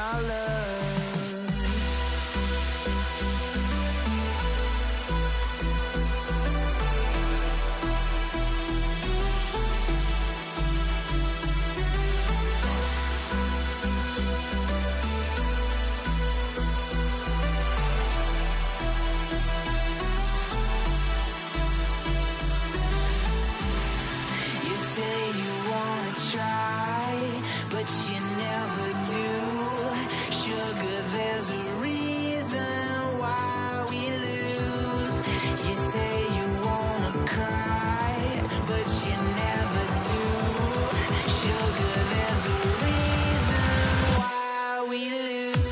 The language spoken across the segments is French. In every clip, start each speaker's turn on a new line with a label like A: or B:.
A: my love. You say you wanna try, but you never do. Sugar, there's a reason why we lose. You say you wanna cry, but you never do. Sugar, there's a reason why we lose.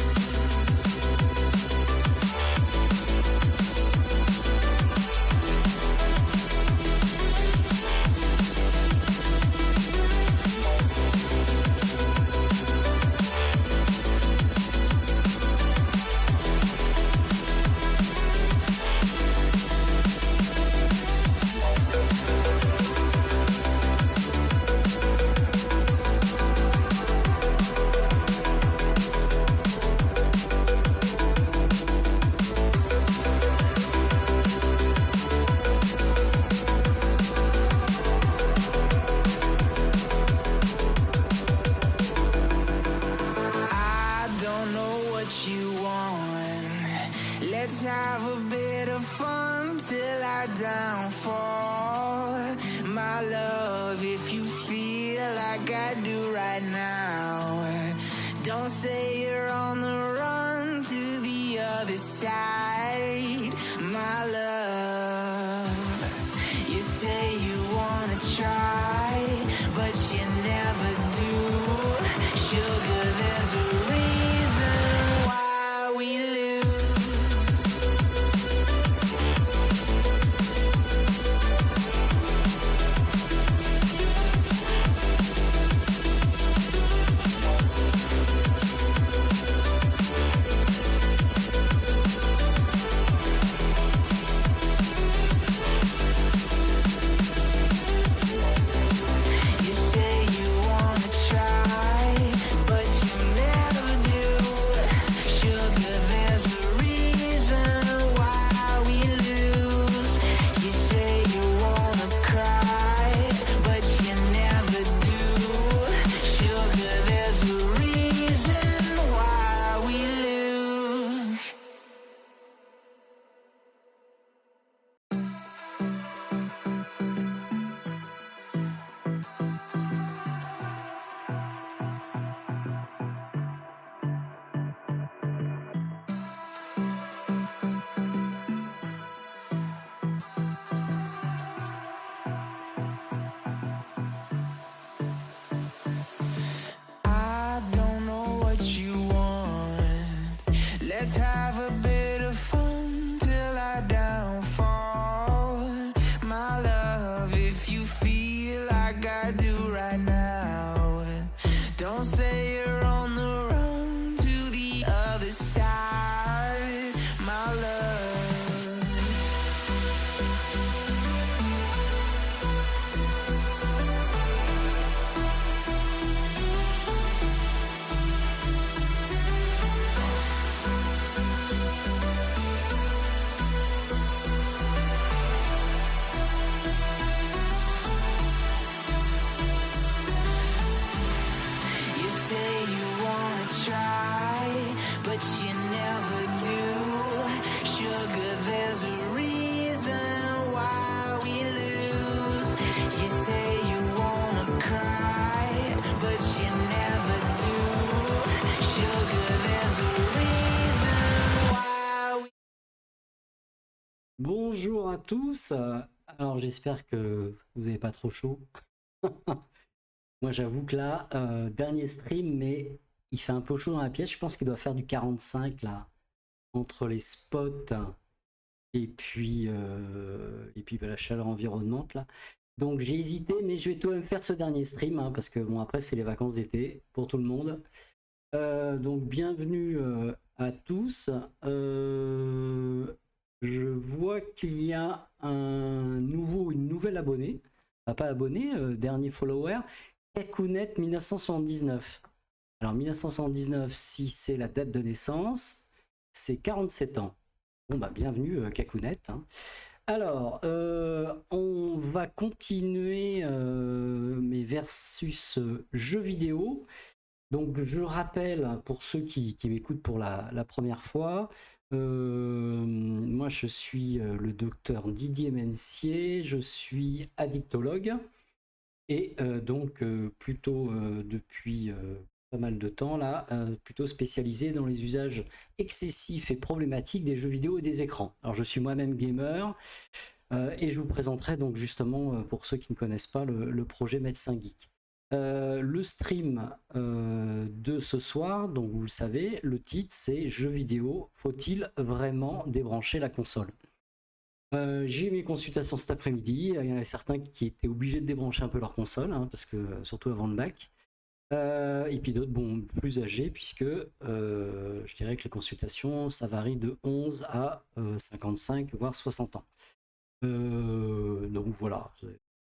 A: I don't know what you want. Let's have a bit of fun till I downfall. My love, if you feel like I do right now, don't say you're on the run to the other side. My love, you say you wanna try, but you never do. Sugar, there's a reason why we lose. You say you wanna try, but you never do. Sugar, there's a reason why we lose. You say you wanna cry, but you never do. Sugar, there's a reason why we lose. I don't know what you want. Let's have a bit of fun till I downfall. My love, if you feel like I do right now, don't say you're on the run to the other side. My love. You say you wanna try, but you never do. Sugar, there's a reason why we lose. You say you wanna cry, but you never do. Sugar, there's a reason why we...
B: Bonjour à tous. Alors j'espère que vous n'avez pas trop chaud. Moi j'avoue que là, dernier stream, mais il fait un peu chaud dans la pièce. Je pense qu'il doit faire du 45 là, entre les spots et puis bah, la chaleur environnante là. Donc j'ai hésité, mais je vais tout de même faire ce dernier stream, hein, parce que bon, après c'est les vacances d'été pour tout le monde. Donc bienvenue à tous. Je vois qu'il y a une nouvelle abonnée, pas abonné, dernier follower, Kakunet 1979. Alors 1979, si c'est la date de naissance, c'est 47 ans. Bon bah bienvenue Cacounette. Hein. Alors, on va continuer mes versus jeux vidéo. Donc je rappelle pour ceux qui m'écoutent pour la première fois, moi je suis le docteur Didier Mencier, je suis addictologue et donc plutôt depuis pas mal de temps là, plutôt spécialisé dans les usages excessifs et problématiques des jeux vidéo et des écrans. Alors je suis moi-même gamer et je vous présenterai donc justement pour ceux qui ne connaissent pas le projet Médecin Geek. Le stream de ce soir, donc vous le savez, le titre c'est jeux vidéo, faut-il vraiment débrancher la console? J'ai eu mes consultations cet après-midi, il y en a certains qui étaient obligés de débrancher un peu leur console, hein, parce que surtout avant le bac, et puis d'autres bon, plus âgés, puisque je dirais que les consultations, ça varie de 11 à 55, voire 60 ans. Donc voilà,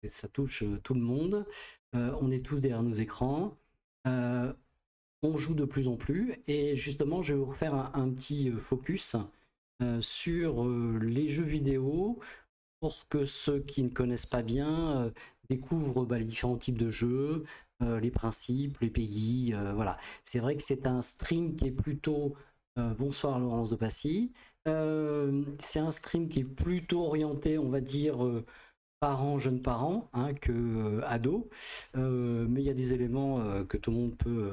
B: ça touche tout le monde. On est tous derrière nos écrans. On joue de plus en plus. Et justement, je vais vous refaire un petit focus sur les jeux vidéo pour que ceux qui ne connaissent pas bien découvrent les différents types de jeux, les principes, les pays. Voilà. C'est vrai que c'est un stream qui est plutôt... bonsoir Laurence de Passy. C'est un stream qui est plutôt orienté, on va dire, parents, jeunes parents, hein, que ados. Mais il y a des éléments que tout le monde peut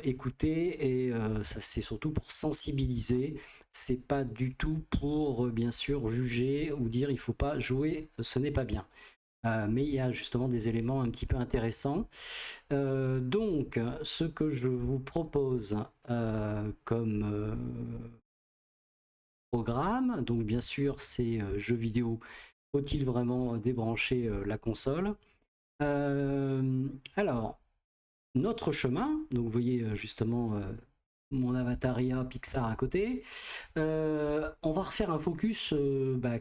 B: écouter et ça c'est surtout pour sensibiliser. C'est pas du tout pour bien sûr juger ou dire il faut pas jouer, ce n'est pas bien. Mais il y a justement des éléments un petit peu intéressants. Donc, ce que je vous propose comme programme, donc bien sûr, c'est jeux vidéo. Faut-il vraiment débrancher la console? Alors, notre chemin, donc vous voyez justement mon avataria Pixar à côté, on va refaire un focus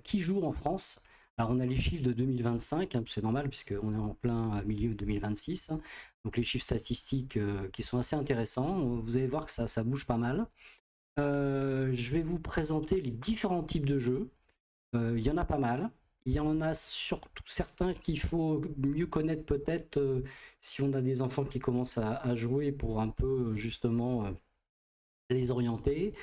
B: qui joue en France. Alors on a les chiffres de 2025, hein, c'est normal puisqu'on est en plein milieu 2026, hein, donc les chiffres statistiques qui sont assez intéressants, vous allez voir que ça bouge pas mal. Je vais vous présenter les différents types de jeux, il y en a pas mal. Il y en a surtout certains qu'il faut mieux connaître peut-être si on a des enfants qui commencent à jouer pour un peu justement les orienter.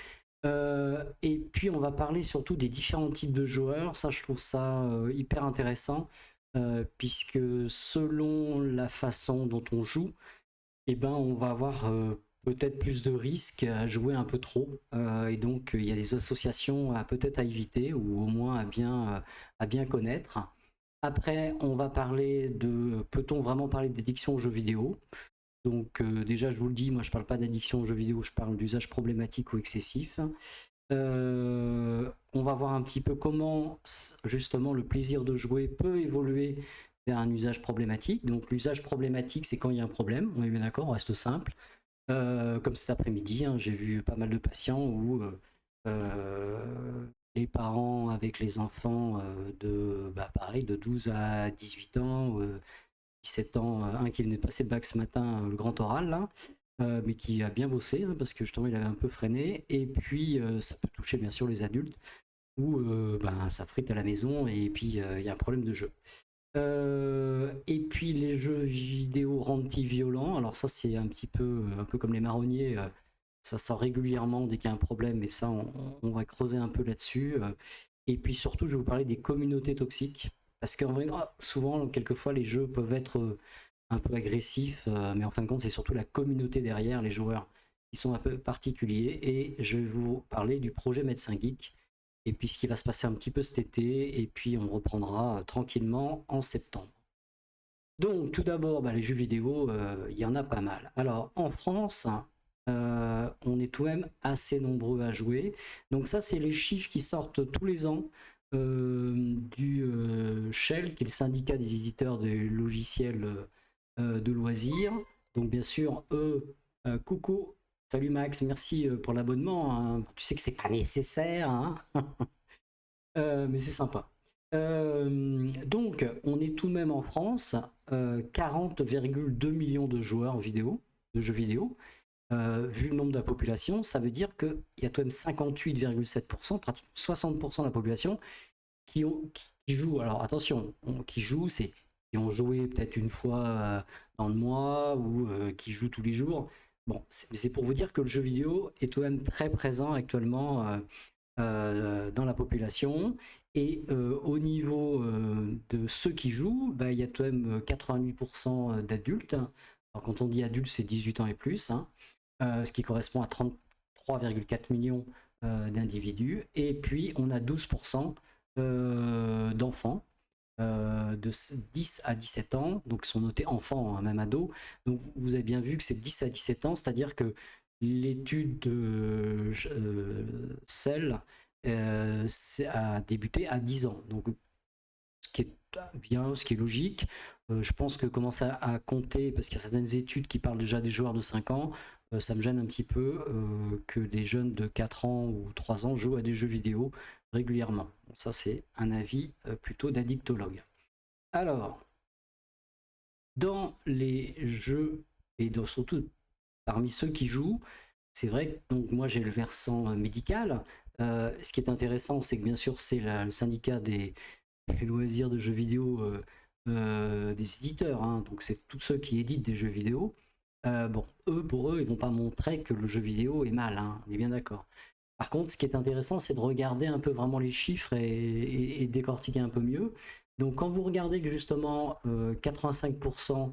B: Et puis on va parler surtout des différents types de joueurs. Ça, je trouve ça hyper intéressant puisque selon la façon dont on joue, eh ben, on va avoir peut-être plus de risques à jouer un peu trop. Et donc il y a des associations à peut-être à éviter ou au moins à bien connaître. Après, on va parler de peut-on vraiment parler d'addiction aux jeux vidéo? Donc déjà, je vous le dis, moi je parle pas d'addiction aux jeux vidéo, je parle d'usage problématique ou excessif. On va voir un petit peu comment justement le plaisir de jouer peut évoluer vers un usage problématique. Donc l'usage problématique, c'est quand il y a un problème, on est bien d'accord, on reste simple. Comme cet après-midi, hein, j'ai vu pas mal de patients où les parents avec les enfants pareil, de 12 à 18 ans, 17 ans, un qui venait de passer le bac ce matin, le grand oral là, mais qui a bien bossé hein, parce que justement il avait un peu freiné. Et puis ça peut toucher bien sûr les adultes où ça frite à la maison et puis il y a un problème de jeu. Et puis les jeux vidéo rendent-ils violents? Alors ça c'est un peu comme les marronniers, ça sort régulièrement dès qu'il y a un problème et ça on va creuser un peu là-dessus. Et puis surtout je vais vous parler des communautés toxiques. Parce qu'en vrai, souvent, quelquefois, les jeux peuvent être un peu agressifs, mais en fin de compte, c'est surtout la communauté derrière, les joueurs, qui sont un peu particuliers. Et je vais vous parler du projet Médecin Geek, et puis ce qui va se passer un petit peu cet été, et puis on reprendra tranquillement en septembre. Donc, tout d'abord, les jeux vidéo, il y en a pas mal. Alors, en France, on est tout de même assez nombreux à jouer. Donc ça, c'est les chiffres qui sortent tous les ans. Du Shell, qui est le syndicat des éditeurs de logiciels de loisirs. Donc bien sûr, coucou, salut Max, merci pour l'abonnement. Hein. Tu sais que c'est pas nécessaire, hein. Mais c'est sympa. Donc on est tout de même en France, 40,2 millions de joueurs vidéo, de jeux vidéo. vu le nombre de la population, ça veut dire qu'il y a tout de même 58,7%, pratiquement 60% de la population qui jouent. Alors attention, qui jouent, c'est qui ont joué peut-être une fois dans le mois ou qui jouent tous les jours. Bon, c'est pour vous dire que le jeu vidéo est tout de même très présent actuellement dans la population. Et au niveau de ceux qui jouent, bah, il y a tout de même 88% d'adultes. Alors, quand on dit adultes, c'est 18 ans et plus, hein, ce qui correspond à 33,4 millions d'individus. Et puis, on a 12% d'enfants de 10 à 17 ans, donc ils sont notés enfants, hein, même ados. Donc, vous avez bien vu que c'est 10 à 17 ans, c'est-à-dire que l'étude de Cell a débuté à 10 ans. Donc, ce qui est bien, ce qui est logique. Je pense que commencer à compter, parce qu'il y a certaines études qui parlent déjà des joueurs de 5 ans, ça me gêne un petit peu que des jeunes de 4 ans ou 3 ans jouent à des jeux vidéo régulièrement. Bon, ça, c'est un avis plutôt d'addictologue. Alors, dans les jeux, et surtout parmi ceux qui jouent, c'est vrai que donc, moi j'ai le versant médical. Ce qui est intéressant, c'est que bien sûr, c'est le syndicat des loisirs de jeux vidéo des éditeurs, hein, donc c'est tous ceux qui éditent des jeux vidéo. Bon, pour eux, ils vont pas montrer que le jeu vidéo est mal, hein, on est bien d'accord. Par contre, ce qui est intéressant, c'est de regarder un peu vraiment les chiffres et décortiquer un peu mieux. Donc, quand vous regardez que justement 85%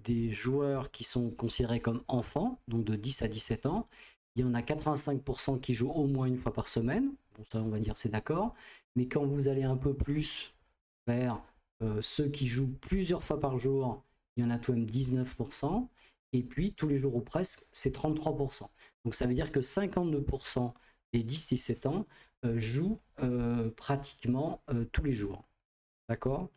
B: des joueurs qui sont considérés comme enfants, donc de 10 à 17 ans, il y en a 85% qui jouent au moins une fois par semaine. Bon, ça, on va dire c'est d'accord. Mais quand vous allez un peu plus vers ceux qui jouent plusieurs fois par jour, il y en a tout de même 19%. Et puis, tous les jours ou presque, c'est 33%. Donc, ça veut dire que 52% des 10-17 ans jouent pratiquement tous les jours. D'accord?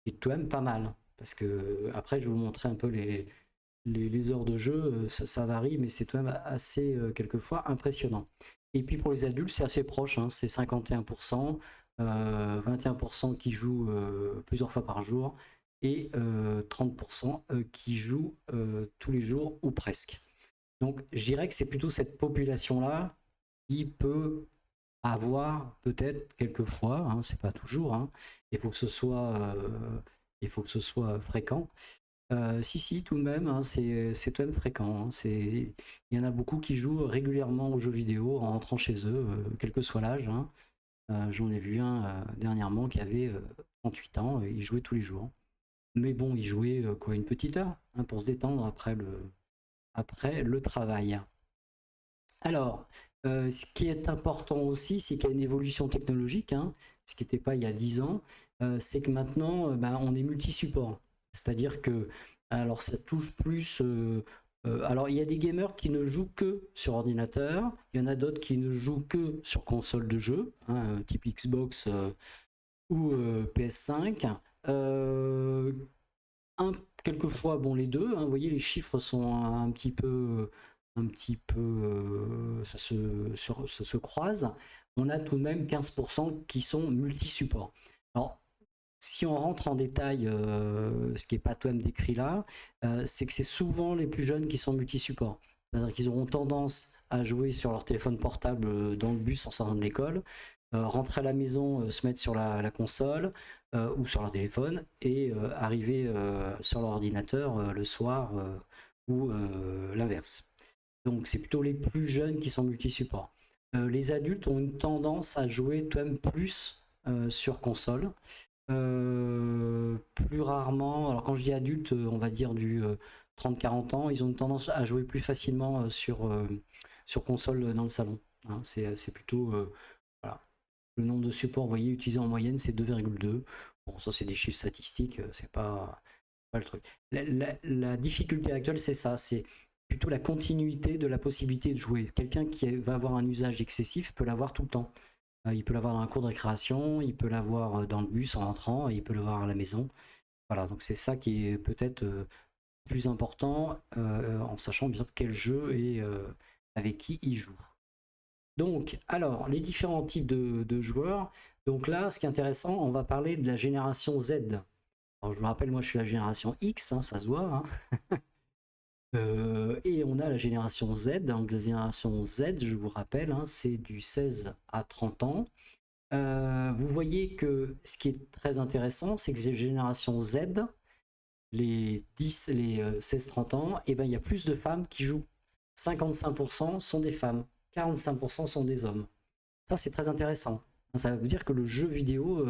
B: C'est tout de même pas mal. Parce que, après, je vais vous montrer un peu les heures de jeu. Ça varie, mais c'est tout de même assez, quelquefois, impressionnant. Et puis, pour les adultes, c'est assez proche. Hein, c'est 51%. 21% qui jouent plusieurs fois par jour et 30% qui jouent tous les jours ou presque. Donc je dirais que c'est plutôt cette population-là qui peut avoir peut-être quelquefois, hein, c'est pas toujours, hein, il faut que ce soit fréquent. Si, tout de même, hein, c'est tout de même fréquent. Hein, il y en a beaucoup qui jouent régulièrement aux jeux vidéo en rentrant chez eux, quel que soit l'âge. Hein. J'en ai vu un dernièrement qui avait 38 ans, il jouait tous les jours. Mais bon, il jouait quoi, une petite heure hein, pour se détendre après le travail. Alors, ce qui est important aussi, c'est qu'il y a une évolution technologique, hein, ce qui n'était pas il y a 10 ans, c'est que maintenant, on est multi-support. C'est-à-dire que, alors ça touche plus alors, il y a des gamers qui ne jouent que sur ordinateur, il y en a d'autres qui ne jouent que sur console de jeu, hein, type Xbox ou PS5. Quelquefois, bon, les deux, hein, vous voyez, les chiffres sont un petit peu, ça se croise. On a tout de même 15% qui sont multi-support. Alors, si on rentre en détail, ce qui n'est pas tout de même décrit là, c'est que c'est souvent les plus jeunes qui sont multi-supports. C'est-à-dire qu'ils auront tendance à jouer sur leur téléphone portable dans le bus en sortant de l'école, rentrer à la maison, se mettre sur la console ou sur leur téléphone et arriver sur leur ordinateur le soir ou l'inverse. Donc c'est plutôt les plus jeunes qui sont multi-supports. Les adultes ont une tendance à jouer tout de même plus sur console. Plus rarement, alors quand je dis adulte, on va dire du 30-40 ans, ils ont une tendance à jouer plus facilement sur console dans le salon. Hein, c'est plutôt voilà. Le nombre de supports, vous voyez, utilisés en moyenne, c'est 2,2. Bon, ça c'est des chiffres statistiques, c'est pas le truc. La difficulté actuelle, c'est ça, c'est plutôt la continuité de la possibilité de jouer. Quelqu'un qui va avoir un usage excessif peut l'avoir tout le temps. Il peut l'avoir dans un cours de récréation, il peut l'avoir dans le bus en rentrant, il peut l'avoir à la maison. Voilà, donc c'est ça qui est peut-être plus important en sachant bien sûr quel jeu et avec qui il joue. Donc, alors, les différents types de joueurs. Donc là, ce qui est intéressant, on va parler de la génération Z. Alors, je vous rappelle, moi je suis la génération X, hein, ça se voit. Hein. Et on a la génération Z. Donc la génération Z, je vous rappelle, hein, c'est du 16 à 30 ans. Vous voyez que ce qui est très intéressant, c'est que ces générations Z, les 16-30 ans, et ben, il y a plus de femmes qui jouent. 55% sont des femmes, 45% sont des hommes. Ça, c'est très intéressant. Ça veut dire que le jeu vidéo,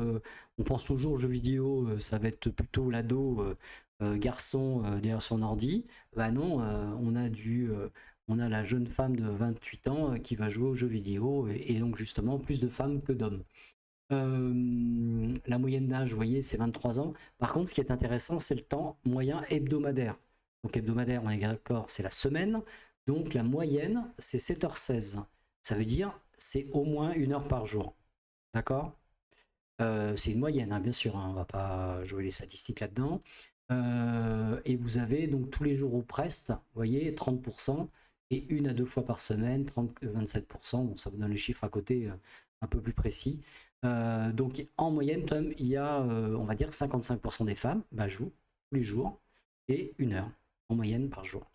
B: on pense toujours au jeu vidéo, ça va être plutôt l'ado garçon derrière son ordi. Bah non, on a la jeune femme de 28 ans qui va jouer aux jeux vidéo, et donc justement plus de femmes que d'hommes. La moyenne d'âge, vous voyez, c'est 23 ans. Par contre, ce qui est intéressant, c'est le temps moyen hebdomadaire. Donc hebdomadaire, on est d'accord, c'est la semaine. Donc la moyenne, c'est 7h16. Ça veut dire, c'est au moins 1 heure par jour. D'accord? C'est une moyenne, hein, bien sûr, hein, on va pas jouer les statistiques là-dedans. Et vous avez donc tous les jours ou presque, vous voyez, 30%, et 1 à 2 fois par semaine, 27%. Bon, ça vous donne les chiffres à côté un peu plus précis. Donc en moyenne, il y a, on va dire, 55% des femmes jouent tous les jours et 1 heure en moyenne par jour.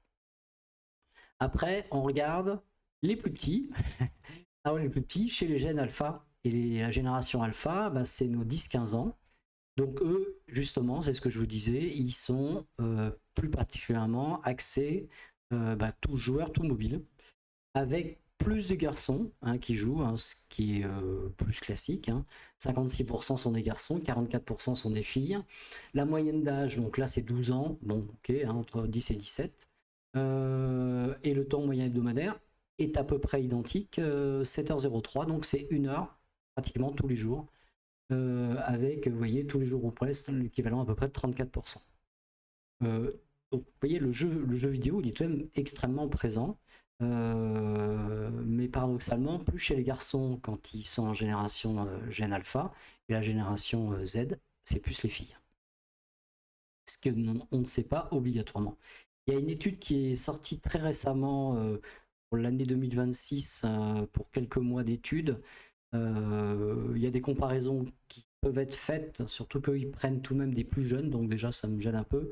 B: Après, on regarde les plus petits. Alors les plus petits, chez les gènes alpha et la génération alpha, c'est nos 10-15 ans. Donc eux, justement, c'est ce que je vous disais, ils sont plus particulièrement axés, tout joueur, tout mobile, avec plus de garçons qui jouent, ce qui est plus classique. 56% sont des garçons, 44% sont des filles. La moyenne d'âge, donc là c'est 12 ans, bon ok, entre 10 et 17. Et le temps moyen hebdomadaire est à peu près identique, 7h03, donc c'est 1 heure pratiquement tous les jours, avec, vous voyez, tous les jours au presque l'équivalent à peu près de 34%. Donc vous voyez, le jeu vidéo, il est tout de même extrêmement présent. Mais paradoxalement, plus chez les garçons quand ils sont en génération gène alpha, et la génération Z, c'est plus les filles. Ce qu'on ne sait pas obligatoirement. Il y a une étude qui est sortie très récemment pour l'année 2026, pour quelques mois d'études. Il y a des comparaisons qui peuvent être faites, surtout qu'ils prennent tout de même des plus jeunes, donc déjà ça me gêne un peu.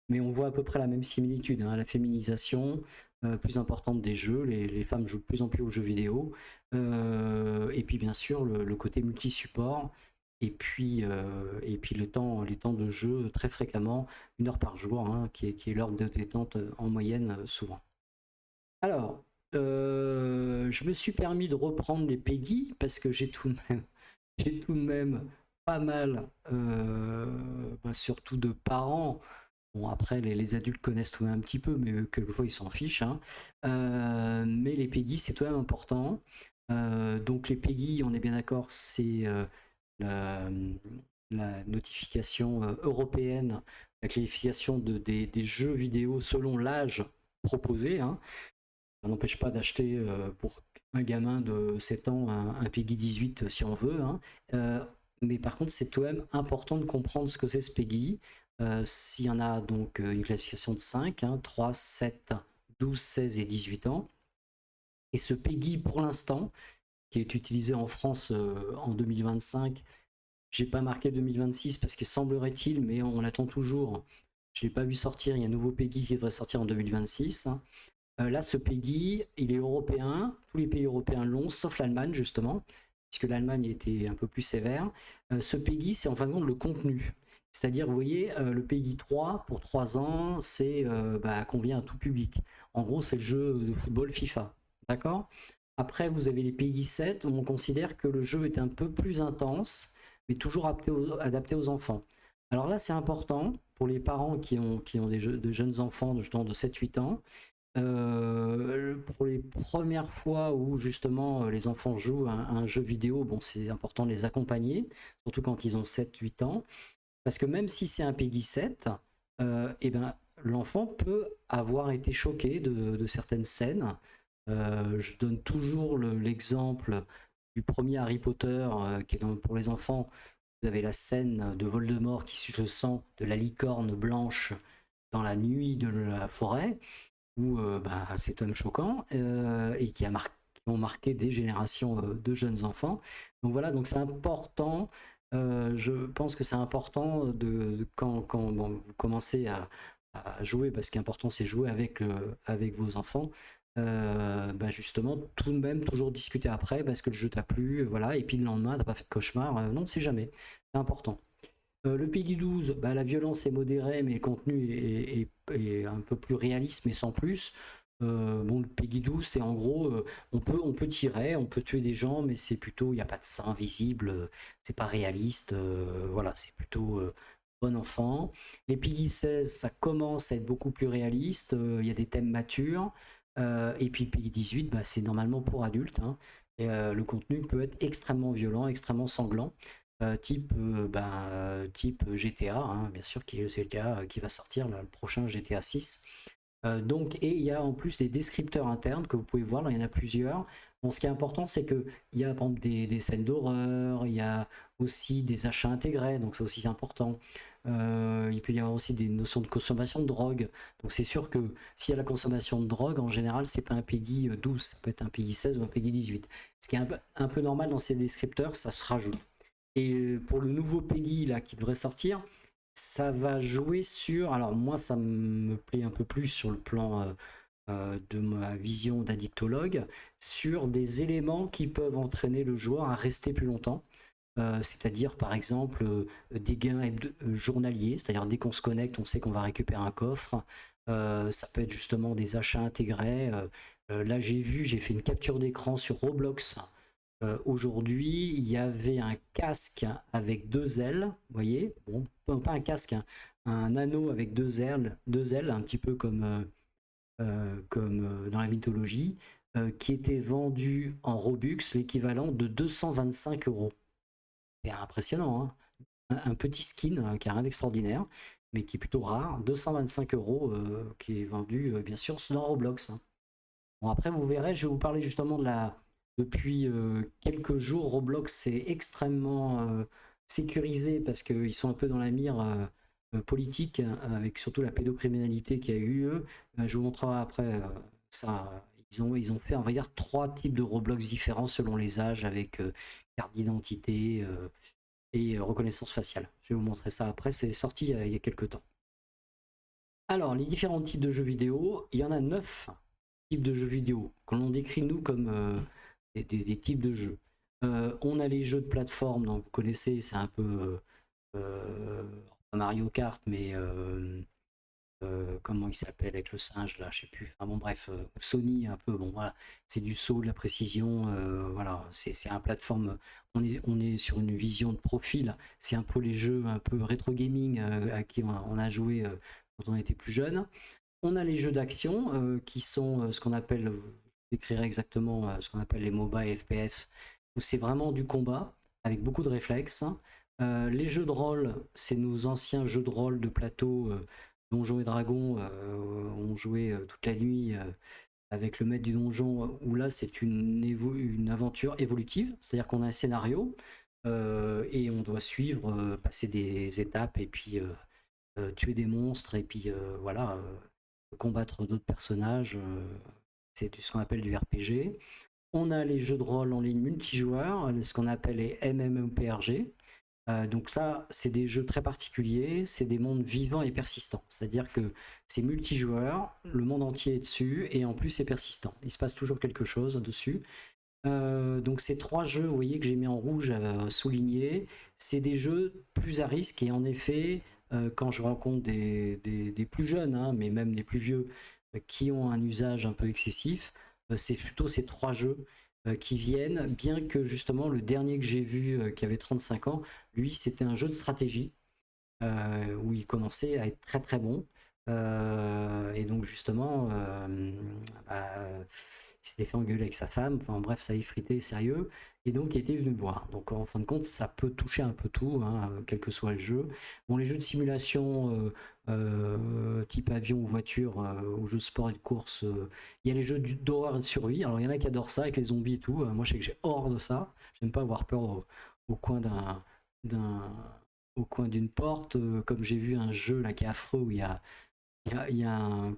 B: Mais on voit à peu près la même similitude, la féminisation plus importante des jeux, les femmes jouent de plus en plus aux jeux vidéo, et puis bien sûr le côté multi-support, et puis les temps de jeu très fréquemment, 1 heure par jour, qui est l'heure de détente en moyenne souvent. Alors, je me suis permis de reprendre les PEGI parce que j'ai tout de même pas mal, surtout de parents. Bon, après, les adultes connaissent tout de même un petit peu, mais quelquefois ils s'en fichent. Mais les PEGI, c'est tout de même important. Donc les PEGI, on est bien d'accord, c'est la notification européenne, la qualification des jeux vidéo selon l'âge proposé. Ça n'empêche pas d'acheter pour un gamin de 7 ans un PEGI 18 si on veut. Mais par contre, c'est tout de même important de comprendre ce que c'est ce PEGI. S'il y en a donc une classification de 5, 3, 7, 12, 16 et 18 ans. Et ce PEGI, pour l'instant, qui est utilisé en France en 2025, j'ai pas marqué 2026 parce qu'il semblerait-il, mais on l'attend toujours. Je l'ai pas vu sortir, il y a un nouveau PEGI qui devrait sortir en 2026. Là, ce PEGI, il est européen, tous les pays européens l'ont, sauf l'Allemagne justement, puisque l'Allemagne était un peu plus sévère. Ce PEGI, c'est en fin de compte le contenu. C'est-à-dire, vous voyez, le PEGI 3 pour 3 ans, c'est convient à tout public. En gros, c'est le jeu de football FIFA. D'accord? Après, vous avez les PEGI 7, où on considère que le jeu est un peu plus intense, mais toujours adapté aux enfants. Alors là, c'est important pour les parents qui ont de jeunes enfants de 7-8 ans. Pour les premières fois où justement les enfants jouent à un jeu vidéo, bon, c'est important de les accompagner, surtout quand ils ont 7-8 ans. Parce que même si c'est un PEGI 7, l'enfant peut avoir été choqué de certaines scènes. Je donne toujours l'exemple du premier Harry Potter, qui est pour les enfants. Vous avez la scène de Voldemort qui suce le sang de la licorne blanche dans la nuit de la forêt, où c'est quand même choquant, et qui ont marqué des générations de jeunes enfants. Donc voilà, donc c'est important. Je pense que c'est important quand vous commencez à à jouer, parce que l'important c'est jouer avec vos enfants. Justement, tout de même toujours discuter après parce que le jeu t'a plu, voilà, et puis le lendemain t'as pas fait de cauchemar, non, c'est jamais, c'est important. Le Peggy 12, la violence est modérée, mais le contenu est un peu plus réaliste, mais sans plus. Le Peggy 12, c'est en gros, on peut tirer, on peut tuer des gens, mais c'est plutôt, il n'y a pas de sang visible, c'est pas réaliste, voilà, c'est plutôt bon enfant. Les Peggy 16, ça commence à être beaucoup plus réaliste, il y a des thèmes matures, et puis Peggy 18, c'est normalement pour adultes, hein, et le contenu peut être extrêmement violent, extrêmement sanglant. Type GTA, hein, bien sûr, GTA qui va sortir, là, le prochain GTA 6. Et il y a en plus des descripteurs internes que vous pouvez voir, là il y en a plusieurs. Bon, ce qui est important, c'est qu'il y a par exemple des scènes d'horreur, il y a aussi des achats intégrés, donc c'est aussi important. Il peut y avoir aussi des notions de consommation de drogue. Donc c'est sûr que s'il y a la consommation de drogue, en général, c'est pas un PEGI 12, ça peut être un PEGI 16 ou un PEGI 18. Ce qui est un peu normal dans ces descripteurs, ça se rajoute. Et pour le nouveau PEGI là, qui devrait sortir, ça va jouer sur... Alors moi, ça me plaît un peu plus sur le plan de ma vision d'addictologue, sur des éléments qui peuvent entraîner le joueur à rester plus longtemps. C'est-à-dire par exemple des gains journaliers, c'est-à-dire dès qu'on se connecte, on sait qu'on va récupérer un coffre. Ça peut être justement des achats intégrés. Là, j'ai fait une capture d'écran sur Roblox. Aujourd'hui, il y avait un casque avec 2 ailes, vous voyez, bon, pas un casque, hein, un anneau avec 2 ailes, un petit peu comme dans la mythologie, qui était vendu en Robux, l'équivalent de 225 euros. C'est impressionnant, hein. Un petit skin qui a rien d'extraordinaire, mais qui est plutôt rare, 225 euros, qui est vendu bien sûr dans Roblox, hein. Bon, après, vous verrez, je vais vous parler justement depuis quelques jours, Roblox est extrêmement sécurisé parce qu'ils sont un peu dans la mire politique, avec surtout la pédocriminalité qui a eu lieu. Je vous montrerai après ça. Ils ont fait, on va dire, 3 types de Roblox différents selon les âges, avec carte d'identité et reconnaissance faciale. Je vais vous montrer ça après, c'est sorti il y a quelques temps. Alors, les différents types de jeux vidéo, il y en a 9 types de jeux vidéo que l'on décrit nous comme des types de jeux. On a les jeux de plateforme, donc vous connaissez, c'est un peu Mario Kart, mais comment il s'appelle avec le singe là, je sais plus. Enfin bon, bref, Sony un peu. Bon voilà, c'est du saut, de la précision. Voilà, c'est un plateforme. On est sur une vision de profil. C'est un peu les jeux un peu rétro gaming à qui on a joué quand on était plus jeune. On a les jeux d'action qui sont ce qu'on appelle, décrirait exactement ce qu'on appelle les MOBA et FPS, où c'est vraiment du combat avec beaucoup de réflexes. Les jeux de rôle, c'est nos anciens jeux de rôle de plateau, Donjons et Dragons, on jouait toute la nuit avec le maître du donjon, où là c'est une aventure évolutive, c'est-à-dire qu'on a un scénario et on doit suivre, passer des étapes et puis tuer des monstres et puis voilà, combattre d'autres personnages. C'est ce qu'on appelle du RPG. On a les jeux de rôle en ligne multijoueurs, ce qu'on appelle les MMORPG. Donc ça, c'est des jeux très particuliers, c'est des mondes vivants et persistants. C'est-à-dire que c'est multijoueur, le monde entier est dessus, et en plus c'est persistant. Il se passe toujours quelque chose dessus. Donc ces 3 jeux, vous voyez que j'ai mis en rouge souligné, c'est des jeux plus à risque, et en effet, quand je rencontre des plus jeunes, hein, mais même des plus vieux, qui ont un usage un peu excessif, c'est plutôt ces 3 jeux qui viennent, bien que justement le dernier que j'ai vu qui avait 35 ans, lui c'était un jeu de stratégie où il commençait à être très très bon. Et donc justement il s'était fait engueuler avec sa femme, enfin bref, ça a effrité sérieux, et donc il était venu me voir. Donc en fin de compte, ça peut toucher un peu tout, hein, quel que soit le jeu. Bon, les jeux de simulation type avion ou voiture, ou jeux de sport et de course, il y a les jeux d'horreur et de survie. Alors il y en a qui adorent ça avec les zombies et tout. Moi je sais que j'ai horreur de ça. J'aime pas avoir peur au coin au coin d'une porte, comme j'ai vu un jeu là qui est affreux où il y a un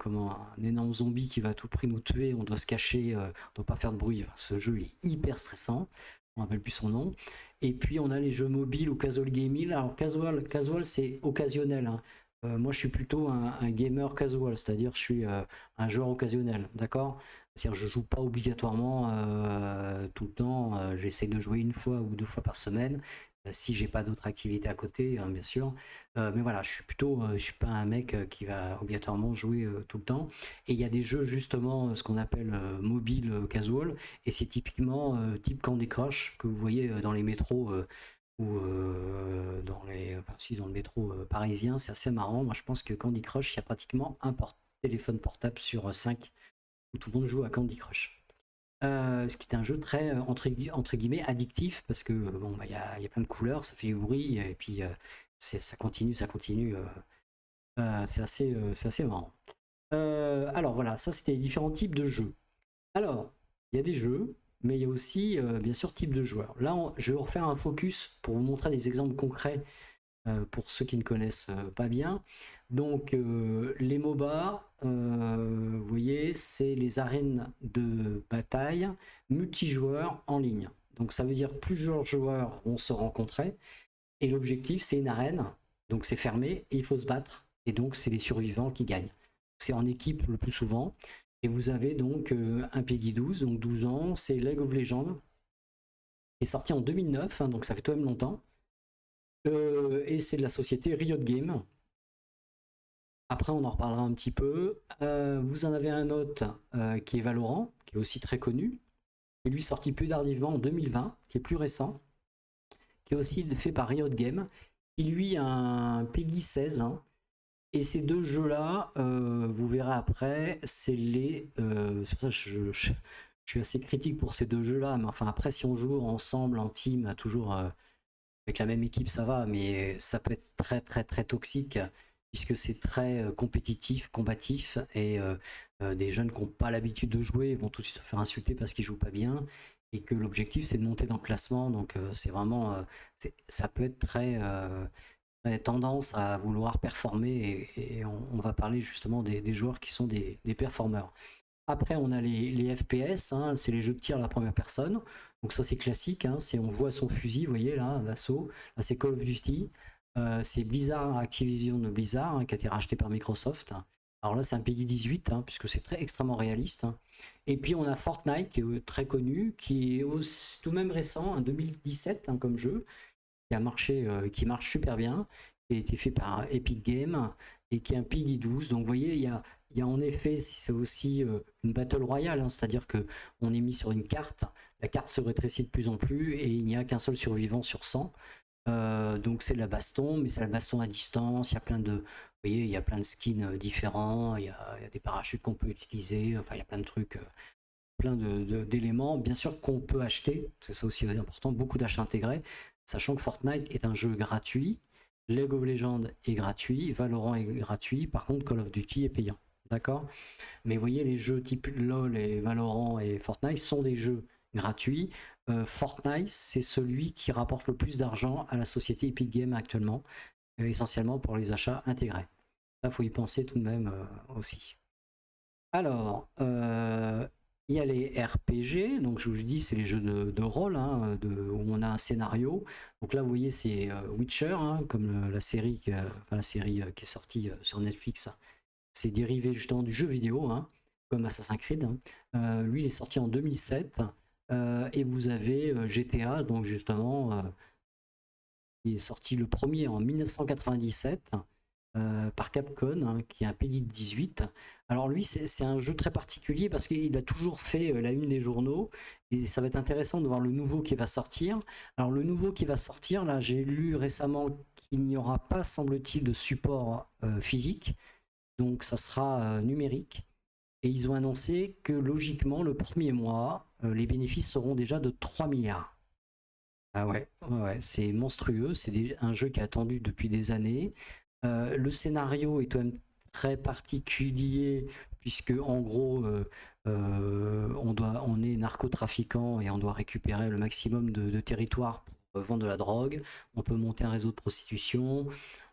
B: énorme zombie qui va à tout prix nous tuer, on doit se cacher, on doit pas faire de bruit. Enfin, ce jeu est hyper stressant, on ne rappelle plus son nom. Et puis on a les jeux mobiles ou casual gaming. Alors casual c'est occasionnel, hein. moi je suis plutôt un gamer casual, c'est-à-dire je suis un joueur occasionnel, d'accord? C'est-à-dire je joue pas obligatoirement tout le temps, j'essaie de jouer une fois ou deux fois par semaine, si j'ai pas d'autres activités à côté, hein, bien sûr. Mais voilà, je suis pas un mec qui va obligatoirement jouer tout le temps. Et il y a des jeux justement, ce qu'on appelle mobile casual, et c'est typiquement type Candy Crush que vous voyez dans les métros ou dans le métro parisien, c'est assez marrant. Moi, je pense que Candy Crush, il y a pratiquement un téléphone portable sur 5 où tout le monde joue à Candy Crush. Ce qui est un jeu très entre guillemets addictif parce que bon, bah, y a plein de couleurs, ça fait du bruit et puis ça continue, c'est assez marrant. Alors voilà, ça c'était les différents types de jeux. Alors, il y a des jeux, mais il y a aussi, bien sûr, type de joueurs. Là, je vais refaire un focus pour vous montrer des exemples concrets pour ceux qui ne connaissent pas bien. Donc, les MOBA, vous voyez, c'est les arènes de bataille multijoueurs en ligne. Donc, ça veut dire plusieurs joueurs vont se rencontrer. Et l'objectif, c'est une arène. Donc, c'est fermé et il faut se battre. Et donc, c'est les survivants qui gagnent. C'est en équipe le plus souvent. Et vous avez donc un Peggy 12, donc 12 ans, c'est League of Legends, qui est sorti en 2009, hein, donc ça fait tout de même longtemps. Et c'est de la société Riot Games. Après, on en reparlera un petit peu. Vous en avez un autre qui est Valorant, qui est aussi très connu, et lui sorti plus tardivement en 2020, qui est plus récent, qui est aussi fait par Riot Games, qui lui a un Peggy 16, hein. Et ces deux jeux-là, vous verrez après, c'est pour ça que je suis assez critique pour ces deux jeux-là, mais enfin après, si on joue ensemble, en team, toujours avec la même équipe, ça va, mais ça peut être très très très toxique, puisque c'est très compétitif, combatif, et des jeunes qui n'ont pas l'habitude de jouer vont tout de suite se faire insulter parce qu'ils jouent pas bien, et que l'objectif c'est de monter dans le classement, donc c'est vraiment, ça peut être très tendance à vouloir performer et on va parler justement des joueurs qui sont des performeurs. Après, on a les FPS, hein, c'est les jeux de tir à la première personne. Donc ça, c'est classique. Hein, on voit son fusil, vous voyez là, l'assaut. Là, c'est Call of Duty. C'est Blizzard, Activision de Blizzard, hein, qui a été racheté par Microsoft. Alors là, c'est un Peggy 18, hein, puisque c'est extrêmement réaliste. Hein. Et puis, on a Fortnite, qui est très connu, qui est tout de même récent, en 2017 hein, comme jeu, qui marche super bien, qui a été fait par Epic Games et qui est un Peggy 12. Donc vous voyez, il y a en effet, c'est aussi une battle royale, hein, c'est-à-dire que on est mis sur une carte, la carte se rétrécit de plus en plus et il n'y a qu'un seul survivant sur 100. Donc c'est de la baston, mais c'est la baston à distance. Il y a plein de, vous voyez, il y a plein de skins différents, il y a des parachutes qu'on peut utiliser, enfin il y a plein de trucs. Plein d'éléments, bien sûr qu'on peut acheter, c'est ça aussi important, beaucoup d'achats intégrés, sachant que Fortnite est un jeu gratuit, League of Legends est gratuit, Valorant est gratuit, par contre Call of Duty est payant, d'accord? Mais vous voyez, les jeux type LoL et Valorant et Fortnite sont des jeux gratuits. Fortnite, c'est celui qui rapporte le plus d'argent à la société Epic Games actuellement, essentiellement pour les achats intégrés. Ça, faut y penser tout de même aussi. Alors, il y a les RPG, donc je vous dis, c'est les jeux de rôle, hein, où on a un scénario. Donc là, vous voyez, c'est Witcher, hein, comme la série, qui est sortie sur Netflix. C'est dérivé justement du jeu vidéo, hein, comme Assassin's Creed. Hein. Lui, il est sorti en 2007. Et vous avez GTA, donc justement, il est sorti le premier en 1997. Par Capcom, hein, qui est un Peggy 18. Alors lui, c'est un jeu très particulier parce qu'il a toujours fait la une des journaux et ça va être intéressant de voir le nouveau qui va sortir. Alors le nouveau qui va sortir, là, j'ai lu récemment qu'il n'y aura pas, semble-t-il, de support physique, donc ça sera numérique. Et ils ont annoncé que logiquement, le premier mois, les bénéfices seront déjà de 3 milliards. Ah ouais, ouais, c'est monstrueux, c'est un jeu qui est attendu depuis des années. Le scénario est quand même très particulier puisque en gros on est narcotrafiquant et on doit récupérer le maximum de territoire pour vendre de la drogue. On peut monter un réseau de prostitution,